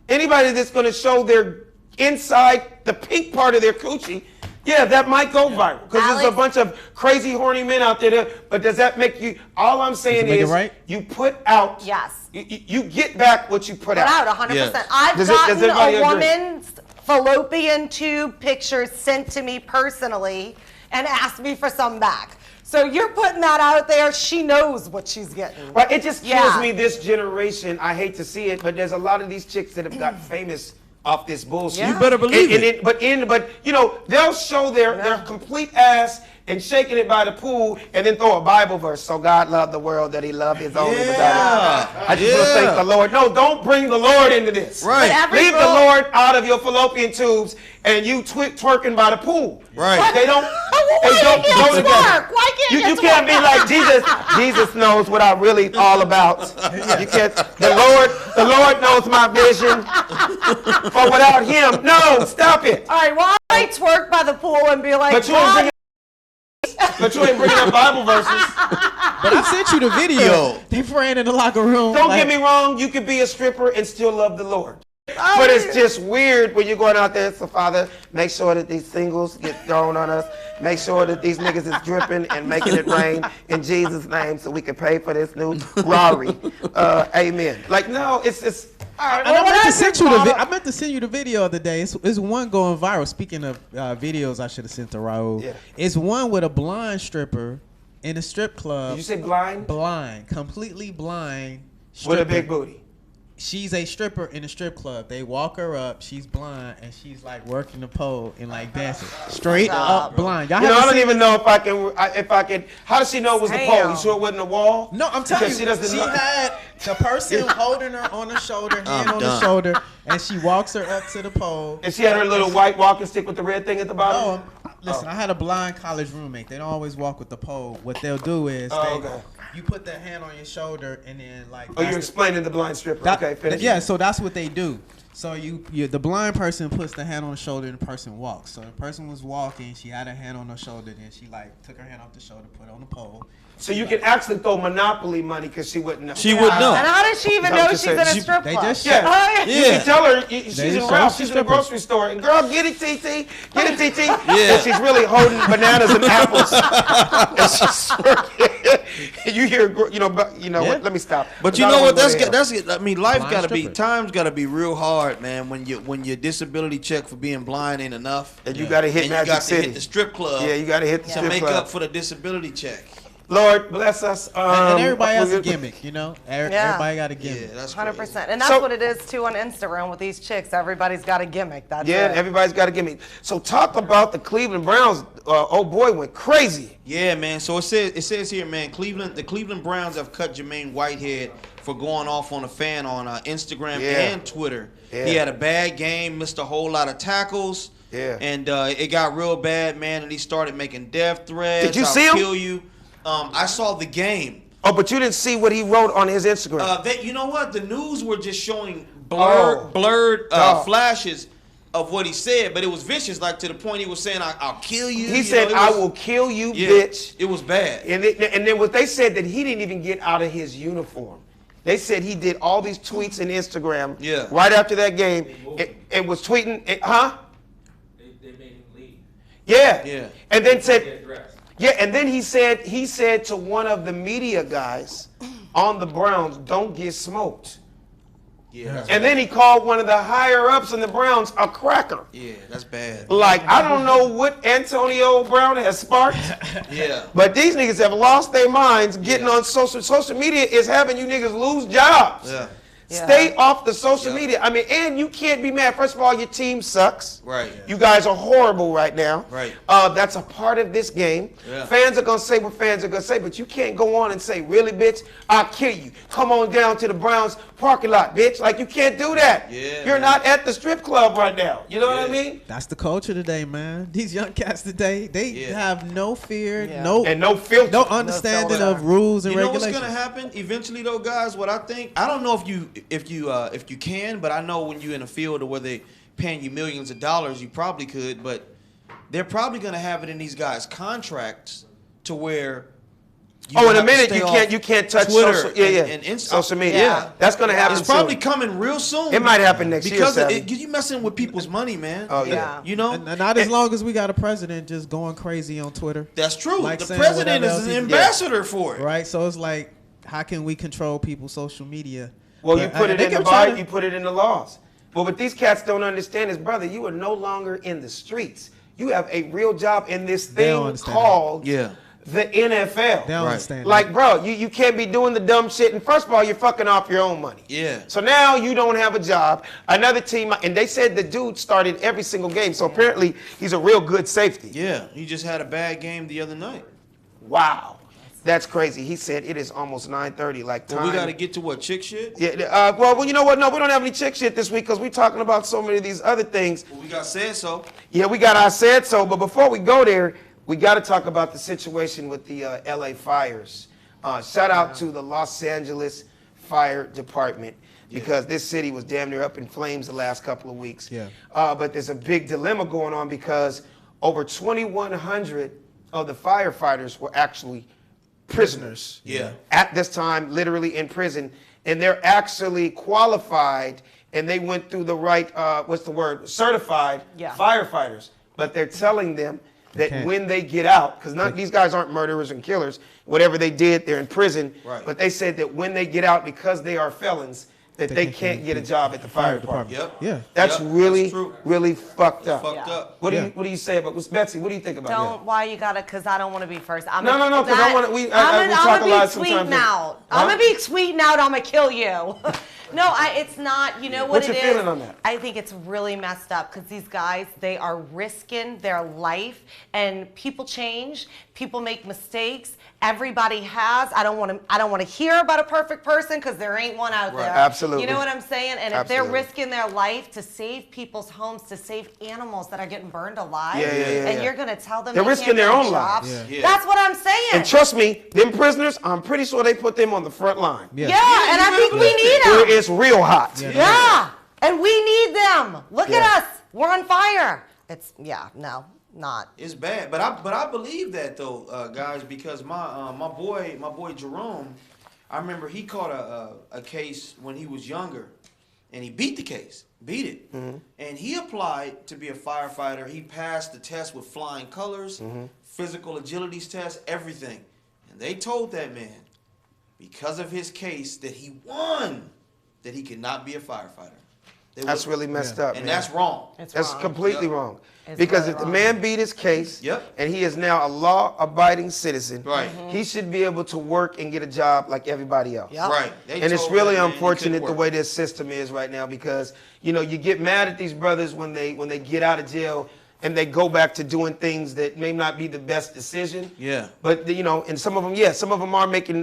anybody that's going to show their inside, the pink part of their coochie, that might go viral. Because there's a Alex- bunch of crazy, horny men out there. But does that make you, all I'm saying make it is, right? you put out, Yes. you get back what you put out. Out 100%. Yes. I've Does gotten everybody a agree? woman's fallopian tube picture sent to me personally and asked me for some back. So you're putting that out there. She knows what she's getting. Right, it just kills Yeah. me, this generation. I hate to see it, but there's a lot of these chicks that have got famous off this bullshit. Yeah. You better believe it. But they'll show their complete ass and shaking it by the pool and then throw a Bible verse. So God loved the world that he loved his only begotten. I just want to thank the Lord. No, don't bring the Lord into this. Right. But every Leave the girl- Lord out of your fallopian tubes and you twerking by the pool. Right. They don't. Why They don't can't go it together. work? Why can't You it can't be work? like Jesus. Jesus knows what I'm really all about. You can't. The Lord knows my vision. For without Him, no, stop it. All right, well, I twerk by the pool and be like, But you ain't bringing up Bible verses. But I sent you the video. They praying in the locker room. Don't like, get me wrong. You could be a stripper and still love the Lord. But it's just weird when you're going out there. So, Father, make sure that these singles get thrown on us. Make sure that these niggas is dripping and making it rain in Jesus' name so we can pay for this new Rari. Amen. Like, no, it's just. All right, And I meant to that's send it, you Father. I meant to send you the video of the day. It's one going viral. Speaking of videos, I should have sent to Raul. Yeah. It's one with a blind stripper in a strip club. Did you say blind? Blind, completely blind. With a stripper. big booty. She's a stripper in a strip club. They walk her up. She's blind, and she's like working the pole and like dancing straight up blind. Y'all You know, I haven't don't seen even know if I can. How does she know it was the pole? Damn. You sure it wasn't a wall? No, I'm telling Because you, she doesn't she know. had the person holding her on the shoulder, hand on the done. shoulder, and she walks her up to the pole. And she had her little white walking stick with the red thing at the bottom. No, listen, I had a blind college roommate. They don't always walk with the pole. What they'll do is okay. you put their hand on your shoulder and then like. Oh, you're explaining the blind stripper. that- Okay, finish. Yeah, so that's what they do. So the blind person puts the hand on the shoulder and the person walks. So the person was walking, she had her hand on her shoulder, then she like took her hand off the shoulder, put it on the pole. So you can actually throw Monopoly money because she wouldn't know. She wouldn't know. And how does she even know she's in a strip They club? just Yeah. You can tell her she's in just Ralph, show she's she's in the stripping. grocery store, and girl, get it, TT, get it, TT. Yeah. And she's really holding bananas and apples. And she's smirking. You hear, what? Let me stop. But you know what? That's it. I mean, life Blind gotta be stripper. times gotta be real hard, man. When your disability check for being blind ain't enough, And you got to hit and you Magic got to City. hit the strip club. Yeah, you got to hit the to strip make club. up for the disability check. Lord bless us. And everybody has a gimmick, you know? Everybody got a Yeah, gimmick. that's 100%. And that's So- what it is too on Instagram with these chicks. Everybody's got a gimmick. That's Yeah, it. everybody's got to give me. So talk about the Cleveland Browns. Oh boy, went crazy. Yeah, man. So it says here, man. The Cleveland Browns have cut Jermaine Whitehead for going off on a fan on Instagram Yeah. and Twitter. Yeah. He had a bad game, missed a whole lot of tackles. Yeah. And it got real bad, man. And he started making death threats. Did you I'll see him? Kill you. I saw the game. Oh, but you didn't see what he wrote on his Instagram. You know what? The news were just showing Oh. blurred Oh. flashes of what he said, but it was vicious, like to the point he was saying, "I'll kill you." he You said, know, "I it was- will kill you, Yeah, bitch." It was bad. And then what they said that he didn't even get out of his uniform. They said he did all these tweets and Instagram. Yeah. Right after that game, it was tweeting. They made him leave. Yeah. Yeah. And then said. Get dressed. Yeah, and then he said to one of the media guys on the Browns, "Don't get smoked." Yeah, that's And then he called one of the higher ups in the Browns a cracker. Yeah, that's bad. Like, I don't know what Antonio Brown has sparked, Yeah. but these niggas have lost their minds getting Yeah. on social media is having you niggas lose jobs. Yeah. Stay off the social Yeah. media. I mean, and you can't be mad. First of all, your team sucks. Right. You guys are horrible right now. Right. That's a part of this game. Yeah. Fans are going to say what fans are going to say, but you can't go on and say, "Really, bitch? I'll kill you. Come on down to the Browns parking lot, bitch." Like, you can't do that. Yeah, You're man. not at the strip club right now. You know what I Yeah. mean? That's the culture today, man. These young cats today, they Yeah. have no fear, Yeah. And no filter. no understanding filter. of rules and You know what's regulations. gonna happen eventually, though, guys? What I think, I don't know if you can, but I know when you're in a field where they paying you millions of dollars, you probably could. But they're probably gonna have it in these guys' contracts to where. In a have to minute stay you off can't touch Twitter social. and social media. Yeah. That's gonna happen. It's probably soon. coming real soon. It might happen next year, because Savvy. you messing with people's money, man. Oh Yeah. You know, And not as long as we got a president just going crazy on Twitter, that's true. Like the saying president whatever is else an he- ambassador for it. right? So it's like, how can we control people's social media? Well, But, you put it they in the can try Bible, you put it in the laws. But what these cats don't understand is, brother, you are no longer in the streets. You have a real job in this They don't thing understand called Yeah. the NFL. They don't Right. understand. Like, that. bro, you can't be doing the dumb shit. And first of all, you're fucking off your own money. Yeah. So now you don't have a job. Another team, and they said the dude started every single game. So apparently he's a real good safety. Yeah, he just had a bad game the other night. Wow. That's crazy. He said it is almost 9:30. Like time. Well, we got to get to what, chick shit? Yeah. Well, you know what? No, we don't have any chick shit this week because we're talking about so many of these other things. Well, we got said so. Yeah, we got our said so. But before we go there, we got to talk about the situation with the LA fires. Shout out to the Los Angeles Fire Department because this city was damn near up in flames the last couple of weeks. Yeah. But there's a big dilemma going on because over 2,100 of the firefighters were actually prisoners. Yeah. At this time, literally in prison, and they're actually qualified, and they went through the right, certified Yeah. firefighters. But they're telling them that can't. when they get out, because these guys aren't murderers and killers, whatever they did, they're in prison. Right. But they said that when they get out, because they are felons, that they can't get a job at the fire department. Yep. Yeah. That's Yep, really, that's true. really fucked up. Fucked Yeah. up. What do Yeah. you say about Betsy? What do you think about that? Don't. Why you gotta? Cause I don't want to be first. I'm No, gonna- no, 'cause I wanna- we talk a lot I'm gonna be sometimes. tweeting out. Huh? I'm gonna be tweeting out. I'm gonna kill you. No, it's not. You know what What's it your is? feeling on that? I think it's really messed up because these guys, they are risking their life, and people change. People make mistakes. Everybody has. I don't want to hear about a perfect person because there ain't one out Right. there. Absolutely. You know what I'm saying? And if Absolutely. they're risking their life to save people's homes, to save animals that are getting burned alive, Yeah, and yeah. you're gonna tell them They're they risking can't their get a own job? lives. Yeah. That's what I'm saying. And trust me, them prisoners, I'm pretty sure they put them on the front line. Yeah. yeah, and I think we need Where them. it's real hot. Yeah. And we need them. Look Yeah. at us. We're on fire. Not. It's bad, but I believe that though, guys, because my boy Jerome, I remember he caught a case when he was younger, and he beat it, and he applied to be a firefighter. He passed the test with flying colors, physical agility test, everything, and they told that man, because of his case that he won, that he could not be a firefighter. That's really messed up, and man. that's wrong. That's wrong. completely Yep. wrong. It's Because really if the wrong. man beat his case, Yep. and he is now a law-abiding citizen, Right. he should be able to work and get a job like everybody else. Yep. Right. They And it's told really that man he unfortunate couldn't the work. way this system is right now, because you get mad at these brothers when they get out of jail and they go back to doing things that may not be the best decision. Yeah. But and some of them are making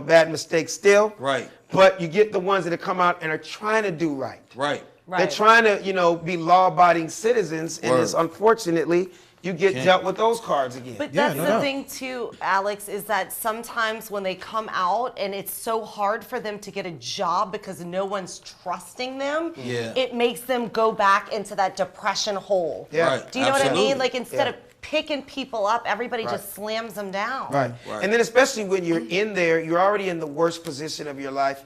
bad mistakes still. Right. But you get the ones that have come out and are trying to do right. Right. Right. They're trying to, be law-abiding citizens, and Word. it's unfortunately you get dealt with those cards again. But Yeah, that's no the doubt. thing too, Alex, is that sometimes when they come out and it's so hard for them to get a job because no one's trusting them, Yeah. it makes them go back into that depression hole. Yeah. Right. Do you know what I Absolutely. mean? Like instead Yeah. of picking people up, everybody Right. just slams them down. Right. Right. And then especially when you're in there, you're already in the worst position of your life,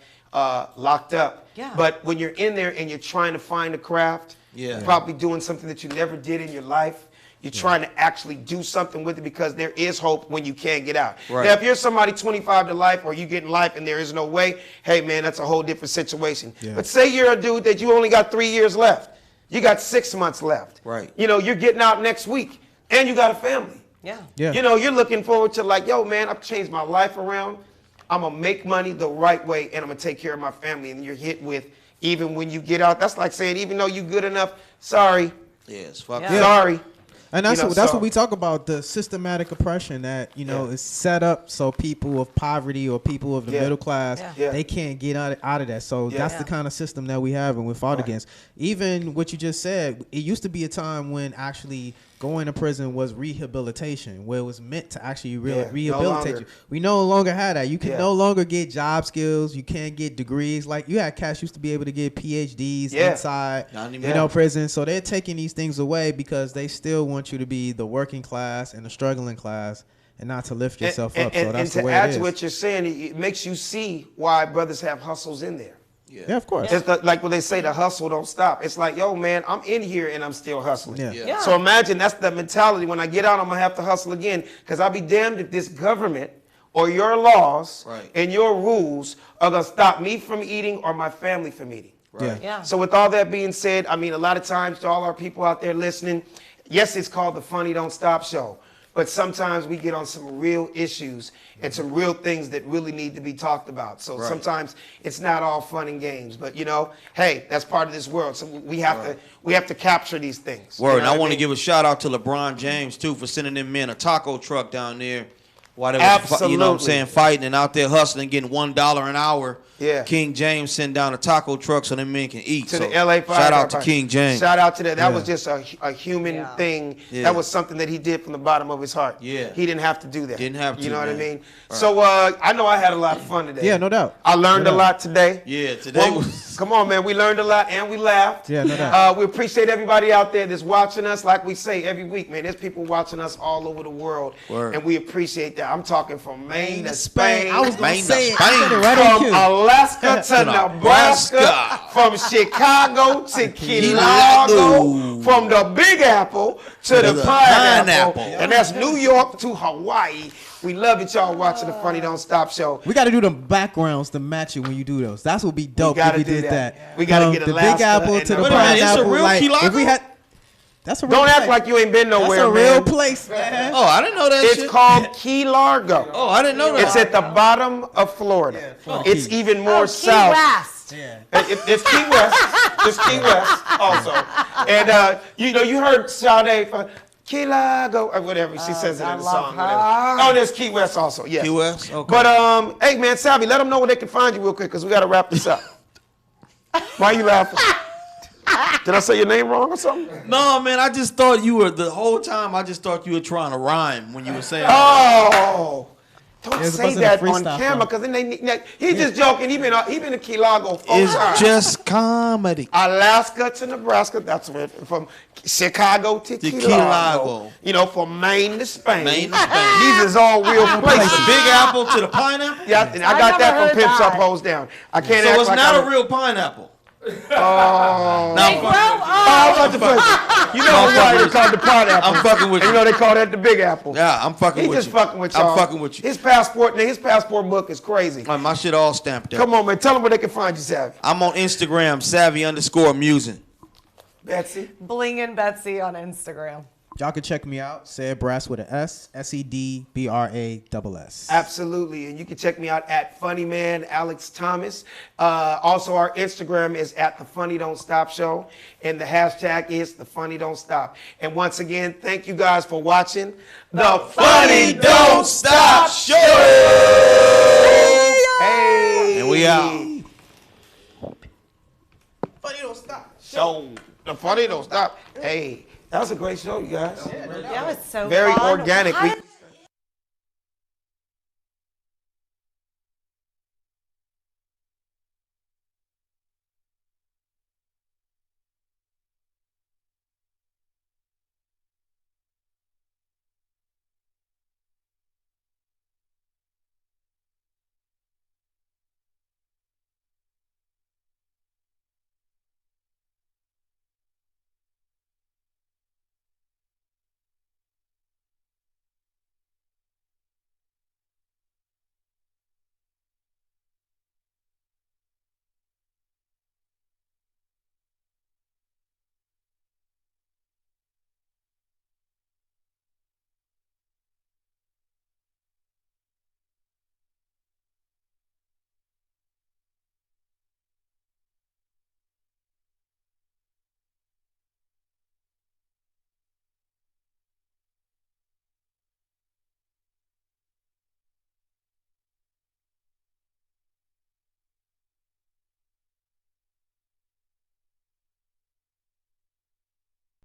locked up. Yeah. But when you're in there and you're trying to find a craft, Yeah. probably doing something that you never did in your life, you're trying to actually do something with it, because there is hope when you can get out. Right. Now, if you're somebody 25 to life, or you get in life and there is no way, hey man, that's a whole different situation. Yeah. But say you're a dude that you only got 3 years left. You got 6 months left. Right. You're getting out next week and you got a family. Yeah. Yeah. You're looking forward to like, yo, man, I've changed my life around. I'm going to make money the right way, and I'm going to take care of my family. And you're hit with, even when you get out, that's like saying, even though you're good enough, sorry, Yes. Fuck Yeah. that. sorry. And that's You know, that's so- what we talk about, the systematic oppression that Yeah. is set up so people of poverty or people of the Yeah. middle class Yeah. they can't get out of that. So Yeah. that's Yeah. the kind of system that we have and we fought Right. against. Even what you just said, it used to be a time when actually going to prison was rehabilitation, where it was meant to actually Yeah, no rehabilitate longer. you. We no longer had that. You can Yeah. no longer get job skills. You can't get degrees. Like you had cats used to be able to get PhDs Yeah. inside, Not anymore. prison. So they're taking these things away because they still want you to be the working class and the struggling class and not to lift yourself up. So that's and the way to add it to is. what you're saying, it makes you see why brothers have hustles in there. Yeah, of course. It's like when they say the hustle don't stop. It's like, yo, man, I'm in here and I'm still hustling. Yeah. Yeah. Yeah. So imagine that's the mentality. When I get out, I'm going to have to hustle again, because I'll be damned if this government or your laws Right. and your rules are going to stop me from eating or my family from eating. Right. Yeah. So with all that being said, I mean, a lot of times to all our people out there listening, yes, it's called the Funny Don't Stop Show. But sometimes we get on some real issues and some real things that really need to be talked about. So Right. sometimes it's not all fun and games. But hey, that's part of this world. So we have to capture these things. Word. You And know I what want to mean? give a shout out to LeBron James too for sending them men a taco truck down there while they was, you know what I'm Absolutely. saying, fighting and out there hustling, getting $1 an hour. Yeah. King James sent down a taco truck so them men can eat. to So the LA Fire shout out to Department. King James. Shout out to that. That Yeah. was just a human Yeah. thing. Yeah. That was something that he did from the bottom of his heart. Yeah. He didn't have to do that. Didn't have You to, know what I man. mean? Right. So I know I had a lot of fun today. Yeah, no doubt. I learned No a doubt. lot today. Yeah, today Well, was come on, man. We learned a lot and we laughed. Yeah, no doubt. We appreciate everybody out there that's watching us. Like we say every week, man, there's people watching us all over the world. Word. And we appreciate that. I'm talking from Maine to Spain. I was gonna Maine to say it. Spain. I said it right on From cue. Alaska to Nebraska, Nebraska. from Chicago to Key Largo, Largo. from the Big Apple to the the pineapple, pineapple. and that's New York to Hawaii. We love it, y'all watching the Funny Don't Stop show. We got to do the backgrounds to match it when you do those. That's what be dope if gotta we do did that. that. We gotta From get the Alaska Big Apple and to the Wait a minute, it's a pineapple. real Like Key if we Largo? had, that's a real Don't act place. like you ain't been That's nowhere, a real man. place, man. Oh, I didn't know that It's shit. called Key Largo. Oh, I didn't know that. It's at the bottom of Florida. It's Key. even more Key south. West. Yeah. It's Key West. It's Key West also. And you heard Sade from Key Largo or whatever she says it I in the love song. her. Whatever. Oh, there's Key West also. Yes. Key West? Okay. But hey man, Savvy, let them know where they can find you real quick because we got to wrap this up. Why you laughing? Did I say your name wrong or something? No, man, I just thought you were, the whole time, I just thought you were trying to rhyme when you were saying Oh, Don't It say wasn't a that on freestyle camera, film. because then he's just joking. He been to Key Largo 4 It's times. just comedy. Alaska to Nebraska, that's where from Chicago to Key Key Largo. Largo. You know, from Maine to Spain. Maine to Spain. These is all real Like places. the Big Apple to the pineapple. Yeah, and I I got never that from heard Pimps Up, that. Hoes Down. I can't So act it's like not I'm a real pineapple. Oh. Now Hey, I'm grow fucking- Oh, I'm up. about to put you know I'm why fucking they with call it the pineapple? I'm fucking with And you. you know they call that the Big Apple. Yeah, I'm fucking He's with just you. fucking with y'all. I'm fucking with you. His passport book is crazy. My shit all stamped up. Come on, man. Tell them where they can find you, Savvy. I'm on Instagram, savvy_musing. Betsy. Bling and Betsy on Instagram. Y'all can check me out. Said Brass with an S. SEDBRASS. Absolutely. And you can check me out at Funny Man Alex Thomas. Also, our Instagram is at The Funny Don't Stop Show. And the hashtag is The Funny Don't Stop. And once again, thank you guys for watching The Funny Don't Stop Show. Hey. And we out. Funny don't stop. So, The Funny Don't Stop. Hey, that was a great show, you guys. That was so Very fun. organic. How We- did